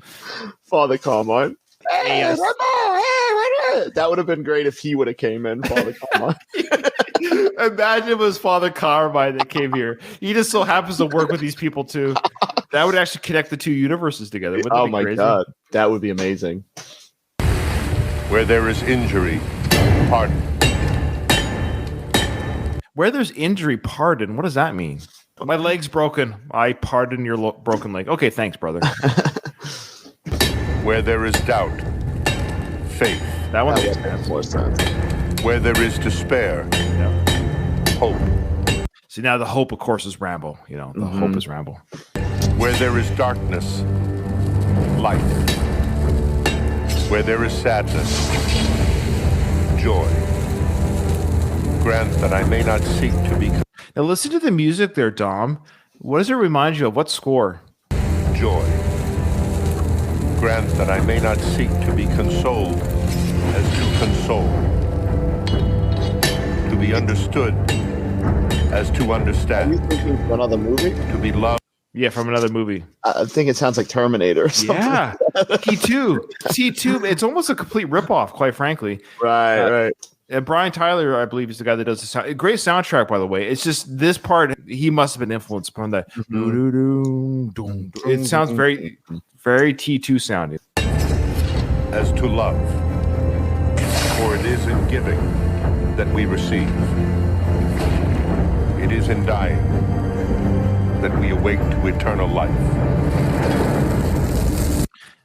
Father Carmine. Hey, Yes. that would have been great if he would have came in, Father Carmine. Imagine it was Father Carmine that came here. He just so happens to work with these people too. That would actually connect the 2 universes together. Wouldn't that be My crazy? God. That would be amazing. Where there is injury, pardon. Where there's injury, pardon. What does that mean? My leg's broken. I pardon your broken leg. Okay, thanks, brother. Where there is doubt, faith. That one That makes would sense. make more sense. Where there is despair, hope. See, now the hope, of course, is Rambo. You know, the hope is Rambo. Where there is darkness, light. Where there is sadness, joy. Grant that I may not seek to be Now listen to the music there, Dom. What does it remind you of? What score? joy. Grant that I may not seek to be consoled as to console. To be understood as to Are you understand. thinking of another movie? To be loved. Yeah, from another movie. I think it sounds like Terminator or something. Yeah, T2. T2. It's almost a complete ripoff, quite frankly. Right. And Brian Tyler, I believe, is the guy that does the sound. Great soundtrack, by the way. It's just this part, he must have been influenced from that. It sounds very, very T2 sounding. As to love. For it is in giving that we receive. It is in dying that we awake to eternal life.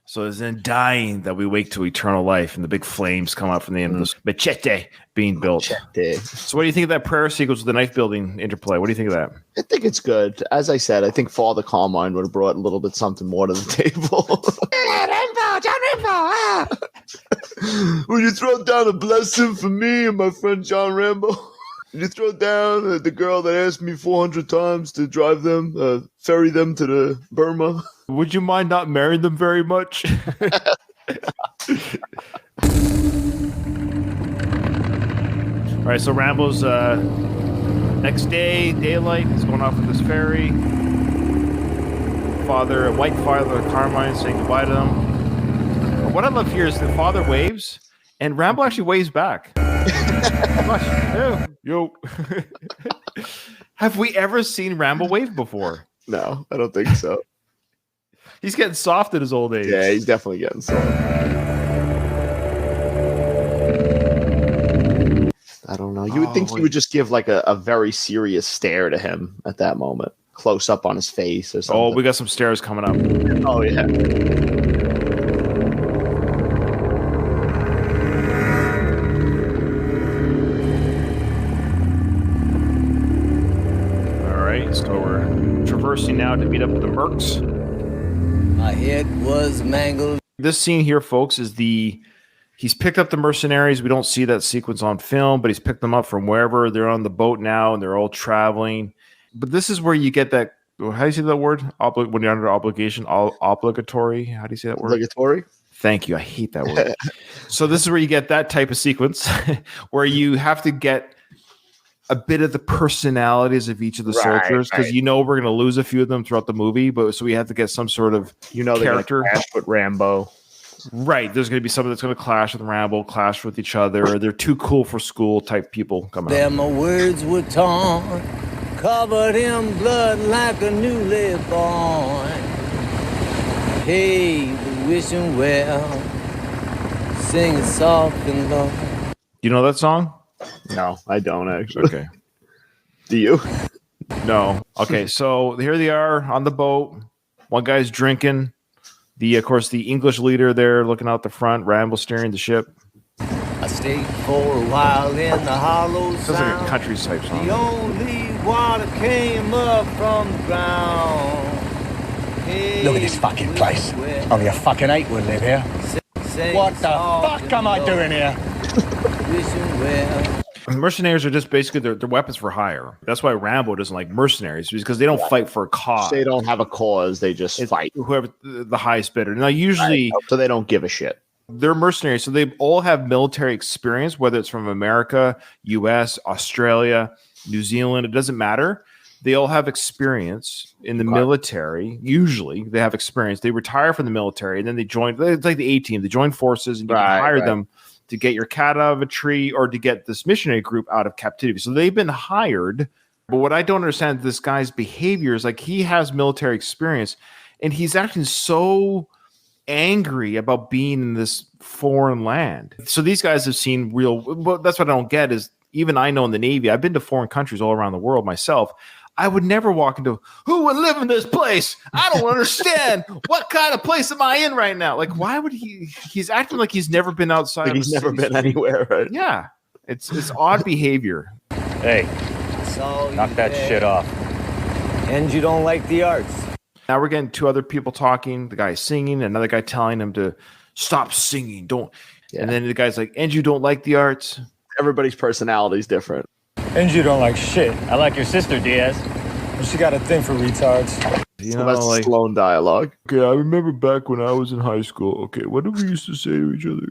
So it's in dying that we wake to eternal life, and the big flames come out from the end of this machete being built. Machete. So what do you think of that prayer sequence with the knife building interplay? What do you think of that? I think it's good. As I said, I think Father Carmine would have brought a little bit something more to the table. Rambo, John Rambo! Will you throw down a blessing for me and my friend John Rambo? Will you throw down the girl that asked me 400 times to drive them, ferry them to the Burma? Would you mind not marrying them very much? All right, so Rambo's next day, daylight, is going off with this ferry. White Father Carmine saying goodbye to them. What I love here is the father waves, and Rambo actually waves back. Yo. Have we ever seen Rambo wave before? No, I don't think so. He's getting soft at his old age. Yeah, he's definitely getting soft. I don't know. You would think he would just give like a very serious stare to him at that moment. Close up on his face or something. Oh, we got some stairs coming up. Oh, yeah. All right, so we're traversing now to meet up with the Mercs. My head was mangled. This scene here, folks, is he's picked up the mercenaries. We don't see that sequence on film, but he's picked them up from wherever. They're on the boat now, and they're all traveling. But this is where you get that, how do you say that word? When you're under obligation, obligatory. How do you say that word? Obligatory? Thank you. I hate that word. So this is where you get that type of sequence where you have to get a bit of the personalities of each of the soldiers, because you know we're going to lose a few of them throughout the movie, but so we have to get some sort of character. They're clash with Rambo. Right. There's going to be somebody that's going to clash with Rambo, clash with each other. They're too cool for school type people coming There out. my words were torn, covered in blood like a newly born. Hey, the wishing well, singing soft and low. You know that song? No, I don't actually. Okay. Do you? No. Okay, so here they are on the boat. One guy's drinking. Of course, the English leader there looking out the front. Rambo steering the ship. I stayed for a while in the hollow Sounds like a sound. country type song. The only water came up from the ground. Hey, Look at this fucking place. Only a fucking ape would live here. What the fuck am I doing here? The mercenaries are just basically their weapons for hire. That's why Rambo doesn't like mercenaries, because they don't fight for a cause. They don't have a cause. They just fight. Whoever the highest bidder. Now, usually, so they don't give a shit. They're mercenaries, so they all have military experience, whether it's from America, U.S., Australia, New Zealand. It doesn't matter. They all have experience in the military. Usually, they have experience. They retire from the military, and then they join. It's like the A-team. They join forces, and you can hire them to get your cat out of a tree or to get this missionary group out of captivity. So they've been hired. But what I don't understand, this guy's behavior is like he has military experience, and he's acting so angry about being in this foreign land. So these guys have seen real. Well, that's what I don't get is even I know in the Navy, I've been to foreign countries all around the world myself. I would never walk into, who would live in this place? I don't understand. What kind of place am I in right now? Like, why would he's acting like he's never been outside. Like he's never been anywhere, right? Yeah. It's odd behavior. Hey, knock that shit off. And you don't like the arts. Now we're getting two other people talking. The guy singing, another guy telling him to stop singing, don't. Yeah. And then the guy's like, and you don't like the arts. Everybody's personality is different. And you don't like shit. I like your sister, Diaz. She got a thing for retards. So that's like Stallone dialogue. Okay, I remember back when I was in high school. Okay, what did we used to say to each other?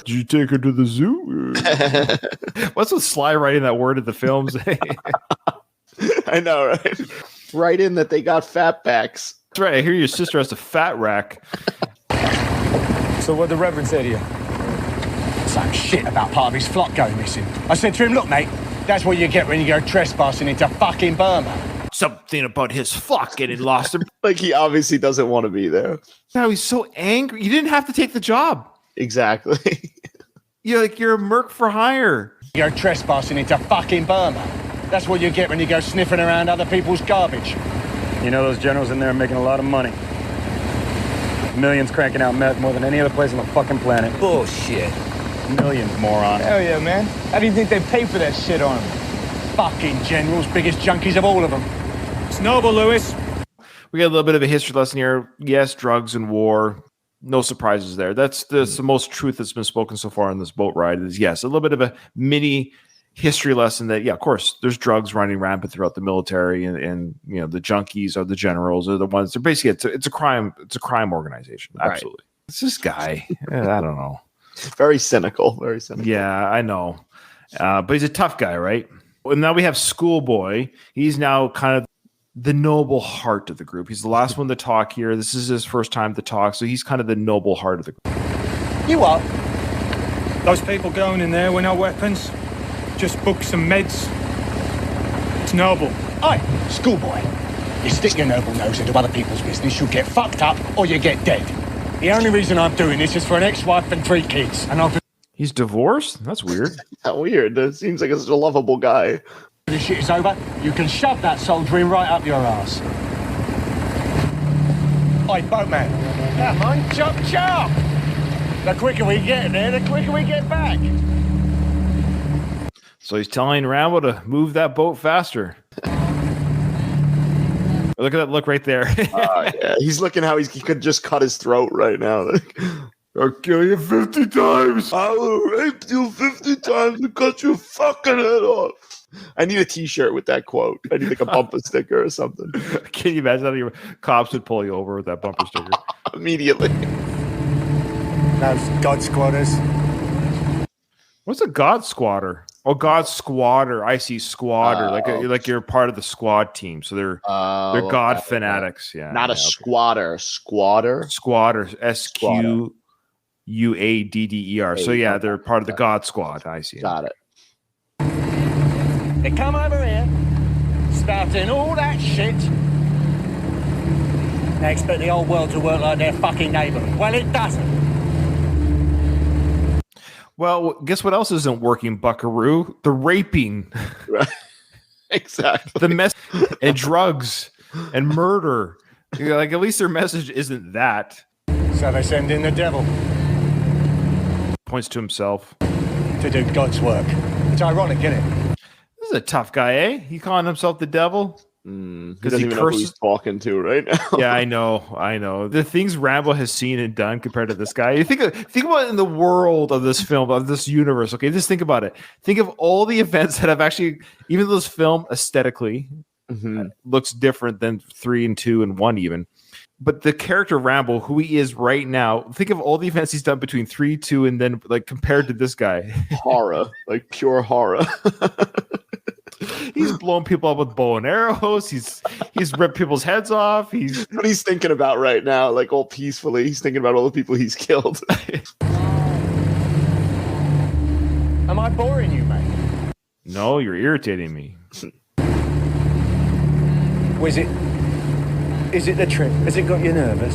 Did you take her to the zoo? What's with Sly writing that word at the films? I know, right? Right in that they got fat backs. That's right. I hear your sister has a fat rack. So what the Reverend say to you? Some shit about part of his flock going missing. I said to him, look, mate, that's what you get when you go trespassing into fucking Burma. Something about his flock getting lost. Like he obviously doesn't want to be there. Now he's so angry. You didn't have to take the job. Exactly. You're a merc for hire. You go trespassing into fucking Burma. That's what you get when you go sniffing around other people's garbage. You know those generals in there are making a lot of money. Millions cranking out meth more than any other place on the fucking planet. Bullshit. Millions, moron. Hell yeah, man. How do you think they pay for that shit on them? Fucking generals, biggest junkies of all of them. It's noble, Lewis. We got a little bit of a history lesson here. Yes, drugs and war. No surprises there. That's the most truth that's been spoken so far on this boat ride is yes, a little bit of a mini history lesson that, yeah, of course, there's drugs running rampant throughout the military and you know, the junkies are the generals are the ones. They're basically, it's a crime organization. Absolutely. Right. It's this guy. I don't know. Very cynical. Very cynical. Yeah, I know. But he's a tough guy, right? And now we have Schoolboy. He's now kind of the noble heart of the group. He's the last one to talk here. This is his first time to talk, so he's kind of the noble heart of the group. You what? Those people going in there with no weapons, just books and meds. It's noble. Oi, Schoolboy. You stick your noble nose into other people's business, you get fucked up or you get dead. The only reason I'm doing this is for an ex-wife and 3 kids, and I've... He's divorced? That's weird. How weird. It seems like such a lovable guy. This shit is over, you can shove that soldier in right up your ass. Oi, boatman. Come on, chop chop! The quicker we get there, the quicker we get back. So he's telling Rambo to move that boat faster. Look at that look right there. Yeah. He's looking how he could just cut his throat right now. I'll kill you 50 times. I will rape you 50 times and cut your fucking head off. I need a t-shirt with that quote. I need like a bumper sticker or something. Can you imagine how your cops would pull you over with that bumper sticker? Immediately. Those God Squatters. What's a God Squatter? Oh, God Squatter. I see squatter. Like you're part of the squad team. So they're God fanatics. Yeah. Not a squatter. Squatter. Squatter. SQUADDER. So yeah, they're part of the God Squad. I see. Got it. They come over here, start doing all that shit. They expect the whole world to work like their fucking neighborhood. Well, it doesn't. Well, guess what else isn't working, Buckaroo? The raping. Right. Exactly. The mess and drugs and murder. Like, at least their message isn't that. So they send in the devil. Points to himself. To do God's work. It's ironic, isn't it? This is a tough guy, eh? He calling himself the devil? Because he even know who he's talking to right now. Yeah, I know. The things Rambo has seen and done compared to this guy. You think about it in the world of this film, of this universe. Okay, just think about it. Think of all the events that have actually, even though this film aesthetically looks different than 3 and 2 and 1 even. But the character Rambo, who he is right now, think of all the events he's done between 3, 2, and then like compared to this guy. Horror, like pure horror. He's blown people up with bow and arrows. He's ripped people's heads off. He's what he's thinking about right now, like all peacefully. He's thinking about all the people he's killed. Am I boring you, mate? No, you're irritating me. Is it the trip? Has it got you nervous?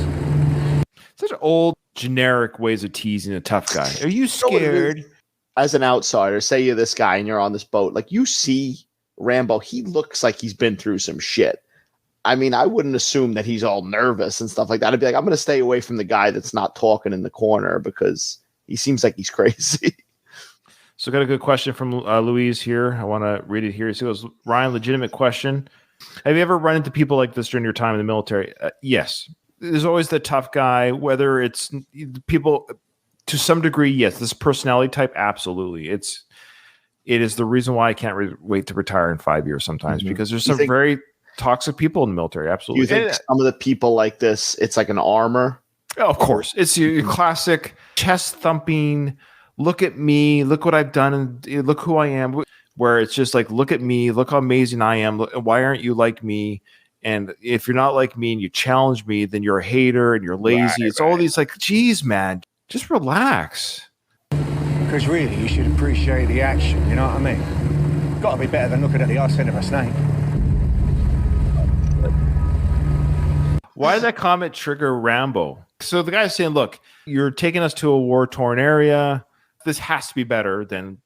Such old, generic ways of teasing a tough guy. Are you scared? As an outsider, say you're this guy and you're on this boat, like you see Rambo, he looks like he's been through some shit. I mean, I wouldn't assume that he's all nervous and stuff like that. I'd be like, I'm going to stay away from the guy that's not talking in the corner because he seems like he's crazy. So got a good question from Louise here. I want to read it here. So it goes, Ryan, legitimate question. Have you ever run into people like this during your time in the military? Yes. there's always the tough guy, whether it's people to some degree. Yes, this personality type, absolutely. It is the reason why I can't wait to retire in 5 years sometimes, because there's some very toxic people in the military. Absolutely. Do you think some of the people like this, it's like an armor? Oh, of course. It's your classic chest thumping, look at me, look what I've done, and look who I am. Where it's just like, look at me, look how amazing I am. Why aren't you like me? And if you're not like me and you challenge me, then you're a hater and you're lazy. It's all these like, geez, man, just relax. Because really, you should appreciate the action, you know what I mean? Got to be better than looking at the arse end of a snake. Why did that comment trigger Rambo? So the guy's saying, look, you're taking us to a war-torn area. This has to be better than,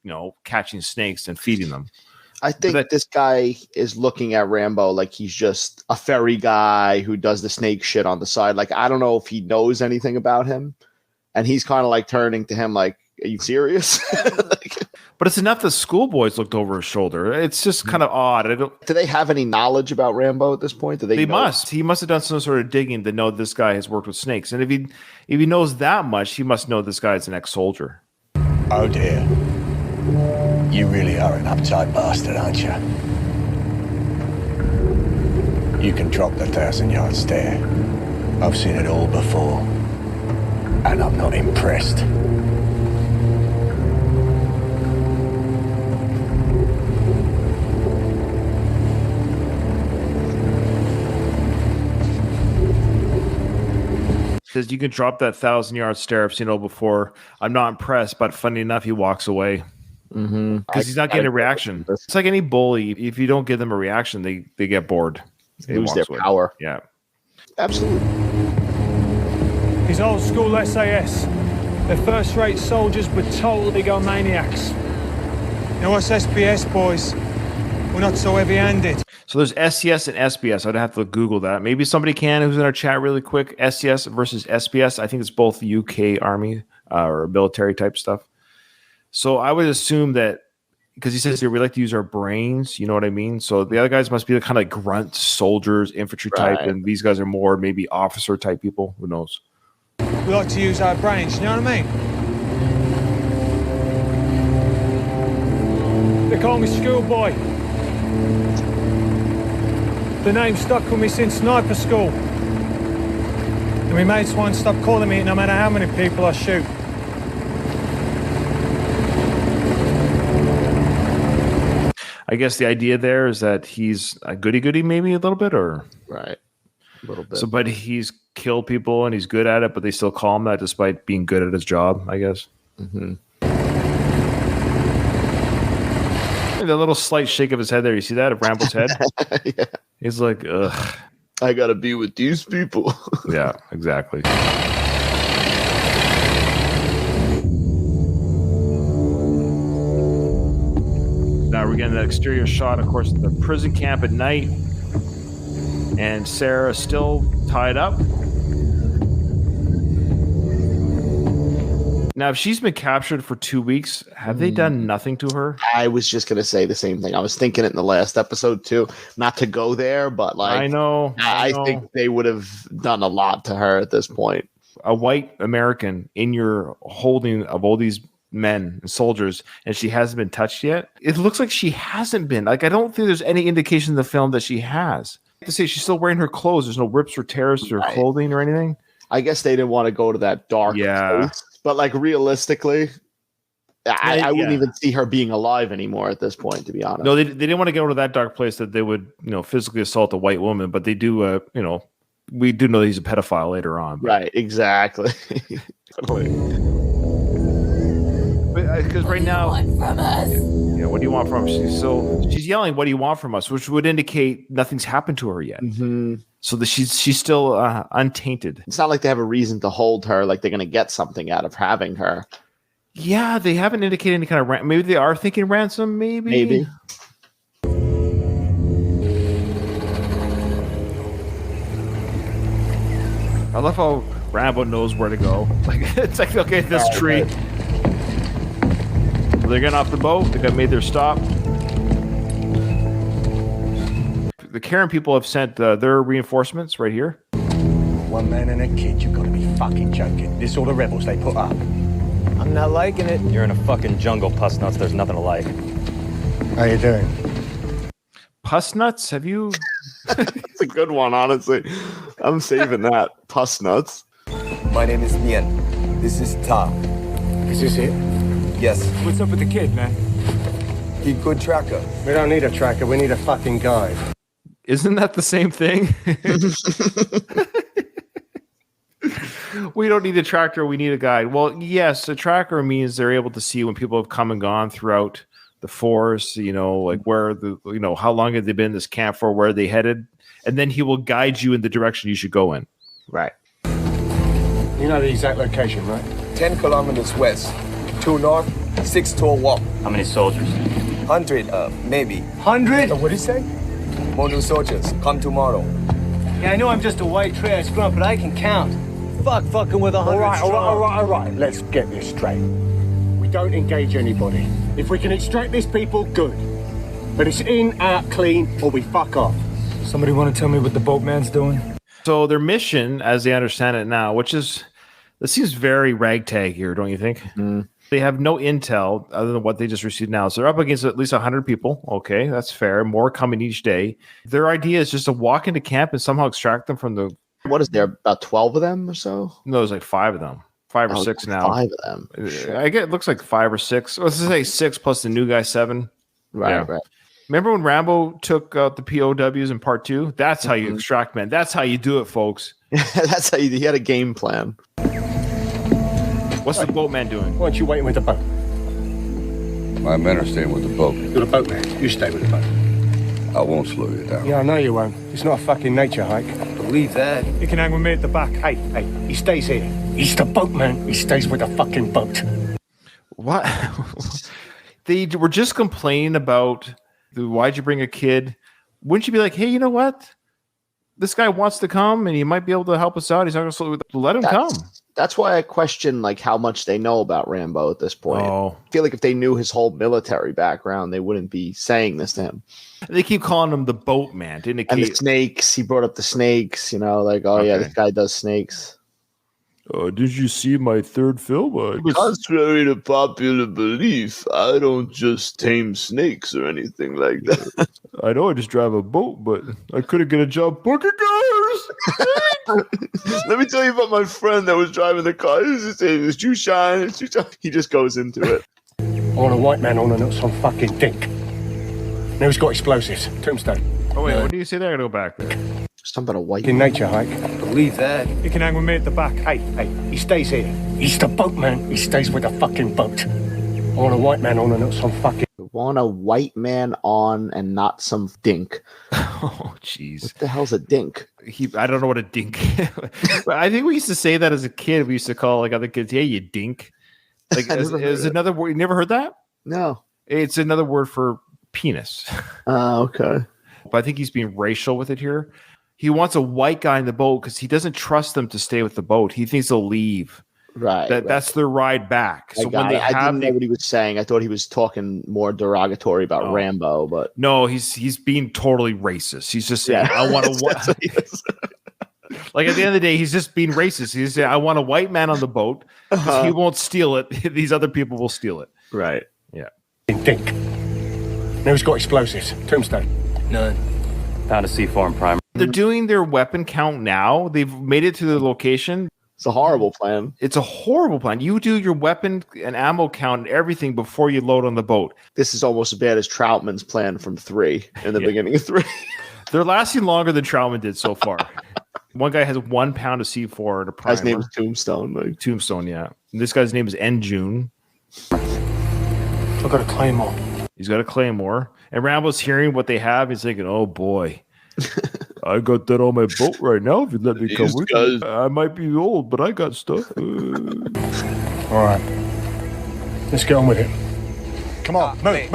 catching snakes and feeding them. I think this guy is looking at Rambo like he's just a ferry guy who does the snake shit on the side. Like, I don't know if he knows anything about him. And he's kind of like turning to him like, are you serious? But it's enough that schoolboys looked over his shoulder. It's just kind of odd. Do they have any knowledge about Rambo at this point? They must. He must have done some sort of digging to know this guy has worked with snakes. And if he knows that much, he must know this guy's an ex-soldier. Oh dear. You really are an uptight bastard, aren't you? You can drop the 1,000-yard stare. I've seen it all before. And I'm not impressed. Says you can drop that 1,000-yard stare. I've seen it all before. I'm not impressed, but funny enough, he walks away because he's not getting a reaction. It's like any bully. If you don't give them a reaction, they get bored. They lose their power. Yeah, absolutely. He's old school SAS. They're first-rate soldiers, but total egomaniacs. You know what's SPS, boys? We're not so heavy-handed. So there's SCS and SBS. I'd have to Google that. Maybe somebody can who's in our chat really quick. SCS versus SBS. I think it's both UK Army or military type stuff. So I would assume that because he says here we like to use our brains, you know what I mean? So the other guys must be the kind of like grunt soldiers, infantry type, and these guys are more maybe officer type people. Who knows? We like to use our brains, you know what I mean? They call me schoolboy. The name stuck with me since sniper school. And my mates won't stop calling me it no matter how many people I shoot. I guess the idea there is that he's a goody-goody maybe a little bit, or? Right. A little bit. So, but he's killed people and he's good at it, but they still call him that despite being good at his job, I guess. Mm-hmm. The little slight shake of his head there. You see that of Rambo's head? Yeah. He's like, ugh. I got to be with these people. Yeah, exactly. Now we're getting that exterior shot, of course, of the prison camp at night. And Sarah's still tied up. Now, if she's been captured for 2 weeks, have they done nothing to her? I was just going to say the same thing. I was thinking it in the last episode, too. Not to go there, but like, I know. I think they would have done a lot to her at this point. A white American in your holding of all these men and soldiers, and she hasn't been touched yet. It looks like she hasn't been. Like, I don't think there's any indication in the film that she has. To say she's still wearing her clothes. There's no rips or tears to her clothing or anything. I guess they didn't want to go to that dark place. But like realistically, I wouldn't even see her being alive anymore at this point, to be honest. No, they didn't want to go to that dark place that they would, physically assault a white woman, but they do, we do know that he's a pedophile later on. But. Right, exactly. Because right now, what do you want from us? Yeah, what do you want from us? She's yelling, "What do you want from us?" Which would indicate nothing's happened to her yet. Mm-hmm. So she's still untainted. It's not like they have a reason to hold her. Like they're going to get something out of having her. Yeah, they haven't indicated any kind of maybe they are thinking ransom. Maybe. I love how Rambo knows where to go. Like it's like, okay, this tree. Right. They're getting off the boat. They got made their stop. The Karen people have sent their reinforcements right here. One man and a kid, you've got to be fucking joking. This all the rebels they put up. I'm not liking it. You're in a fucking jungle, puss nuts. There's nothing to like. How you doing? Puss nuts? Have you? It's a good one, honestly. I'm saving that. Puss nuts. My name is Nian. This is Ta. Is this it? Yes. What's up with the kid, man? He good tracker. We don't need a tracker, we need a fucking guide. Isn't that the same thing? We don't need a tractor. We need a guide. Well, yes, a tracker means they're able to see when people have come and gone throughout the forest, like where how long have they been in this camp for, where they headed, and then he will guide you in the direction you should go in. Right. You know the exact location, right? 10 kilometers west. 2 north, 6 to a walk. How many soldiers? 100, maybe. 100? What did he say? More new soldiers. Come tomorrow. Yeah, I know I'm just a white trash grunt, but I can count. Fucking with 100 All right. Let's get this straight. We don't engage anybody. If we can extract these people, good. But it's in, out, clean, or we fuck off. Somebody want to tell me what the boatman's doing? So their mission, as they understand it now, this seems very ragtag here, don't you think? They have no intel other than what they just received now. So they're up against at least 100 people. Okay, that's fair. More coming each day. Their idea is just to walk into camp and somehow extract them from the... What is there, about 12 of them or so? No, there's like 5 of them. 5 or 6 now. 5 of them. I get it looks like 5 or 6. Let's just say 6 plus the new guy 7. Right. Remember when Rambo took out the POWs in part 2? That's how you extract men. That's how you do it, folks. That's how he had a game plan. What's the boatman doing? Why aren't you waiting with the boat? My men are staying with the boat. You're the boatman. You stay with the boat. I won't slow you down. Yeah, I know you won't. It's not a fucking nature hike. Believe that. You can hang with me at the back. Hey, he stays here. He's the boatman. He stays with the fucking boat. What? They were just complaining about why'd you bring a kid? Wouldn't you be like, hey, you know what? This guy wants to come and he might be able to help us out. He's not going to let him come. That's why I question how much they know about Rambo at this point. Oh. I feel like if they knew his whole military background, they wouldn't be saying this to him. They keep calling him the boatman to indicate. And the snakes, he brought up the snakes, yeah, this guy does snakes. Did you see my third film? Contrary to popular belief, I don't just tame snakes or anything like that. I know I just drive a boat, but I couldn't get a job booking cars. Let me tell you about my friend that was driving the car. His name is Jushan. He just goes into it. I want a white man on a nuts on fucking dink. Now he's got explosives. Tombstone. Oh, wait, what do you say there? I gotta go back there. Something about a white in nature hike. Believe that. You can hang with me at the back. Hey, he stays here. He's the boatman. He stays with the fucking boat. I want a white man on and not some fucking... I want a white man on and not some dink. Oh, jeez. What the hell's a dink? I don't know what a dink is. But I think we used to say that as a kid. We used to call other kids, hey, you dink. Is another word. You never heard that? No. It's another word for penis. Okay. But I think he's being racial with it here. He wants a white guy in the boat because he doesn't trust them to stay with the boat. He thinks they'll leave. Right. That's their ride back. So when they I didn't know what he was saying. I thought he was talking more derogatory about Rambo, but no, he's being totally racist. He's just saying, I want a like at the end of the day, he's just being racist. He's saying, I want a white man on the boat because he won't steal it. These other people will steal it. Right. Yeah. Dink. Now he's got explosives. Tombstone. None. Found a C4 primer. They're doing their weapon count now. They've made it to the location. It's a horrible plan. It's a horrible plan. You do your weapon and ammo count and everything before you load on the boat. This is almost as bad as Troutman's plan from 3 in the beginning of 3. They're lasting longer than Troutman did so far. One guy has 1 pound of C4 and a primer. His name is Tombstone. Tombstone, yeah. And this guy's name is N. June. I've got a claymore. He's got a claymore. And Rambo's hearing what they have. He's thinking, oh, boy. I got that on my boat right now. If you let me come with you. I might be old, but I got stuff. All right. Let's get on with it. Come on, move.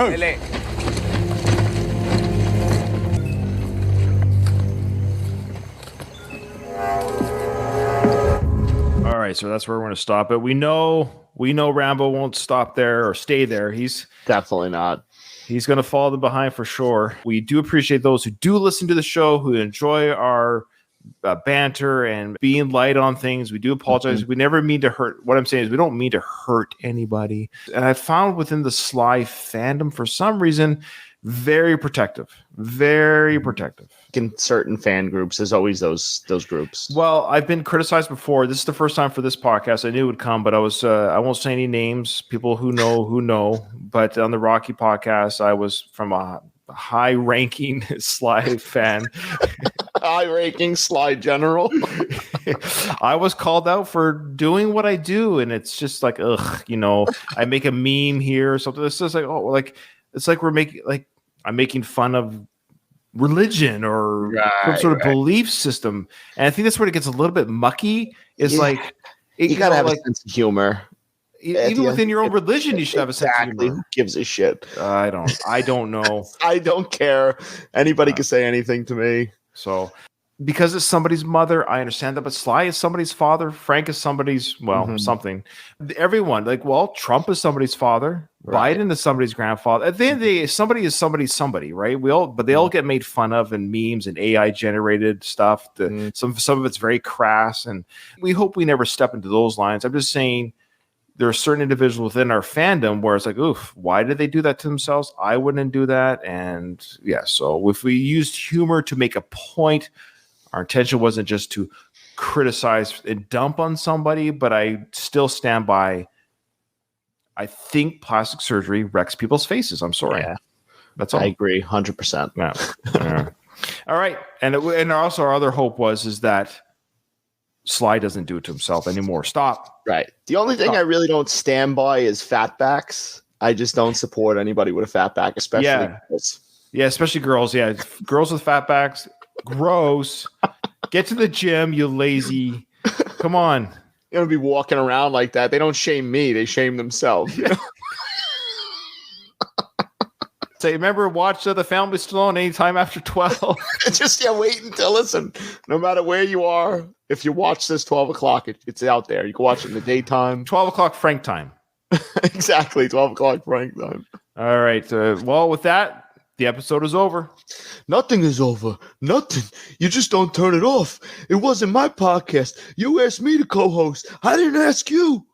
All right, so that's where we're going to stop it. We know Rambo won't stop there or stay there. He's definitely not. He's going to follow them behind for sure. We do appreciate those who do listen to the show, who enjoy our banter and being light on things. We do apologize. We never mean to hurt. What I'm saying is we don't mean to hurt anybody. And I found within the Sly fandom, for some reason, very protective. In certain fan groups, there's always those groups. Well, I've been criticized before. This is the first time for this podcast. I knew it would come, but I won't say any names. People who know. But on the Rocky podcast, I was from a high-ranking Sly fan. High-ranking Sly general. I was called out for doing what I do, and it's just like, ugh, I make a meme here or something. It's just like, it's like I'm making fun of religion or some sort of belief system, and I think that's where it gets a little bit mucky. Is you gotta have a sense of humor. Even within your own religion, you should have a sense of humor. Who gives a shit? I don't know. I don't care. Anybody can say anything to me. So, because it's somebody's mother, I understand that. But Sly is somebody's father. Frank is somebody's, something. Everyone, Trump is somebody's father. Right. Biden is somebody's grandfather. At the end of the day, somebody is somebody, right? But they all get made fun of in memes and AI generated stuff. Some of it's very crass, and we hope we never step into those lines. I'm just saying, there are certain individuals within our fandom where it's like, oof, why did they do that to themselves? I wouldn't do that. And yeah, so if we used humor to make a point, our intention wasn't just to criticize and dump on somebody, but I still stand by. I think plastic surgery wrecks people's faces. I'm sorry. Yeah. That's all. I agree 100%. Yeah. All right. And also our other hope is that Sly doesn't do it to himself anymore. Stop. Right. The only thing I really don't stand by is fatbacks. I just don't support anybody with a fatback, especially girls. Yeah, especially girls. Yeah, girls with fatbacks. Gross. Get to the gym, you lazy. Come on. You're going to be walking around like that. They don't shame me. They shame themselves. Yeah. Say, remember, watch The Family Stallone anytime after 12. Just wait until, listen, no matter where you are, if you watch this 12 o'clock, it's out there. You can watch it in the daytime. 12 o'clock Frank time. Exactly, 12 o'clock Frank time. All right. Well, with that, the episode is over. Nothing is over. Nothing. You just don't turn it off. It wasn't my podcast. You asked me to co-host. I didn't ask you.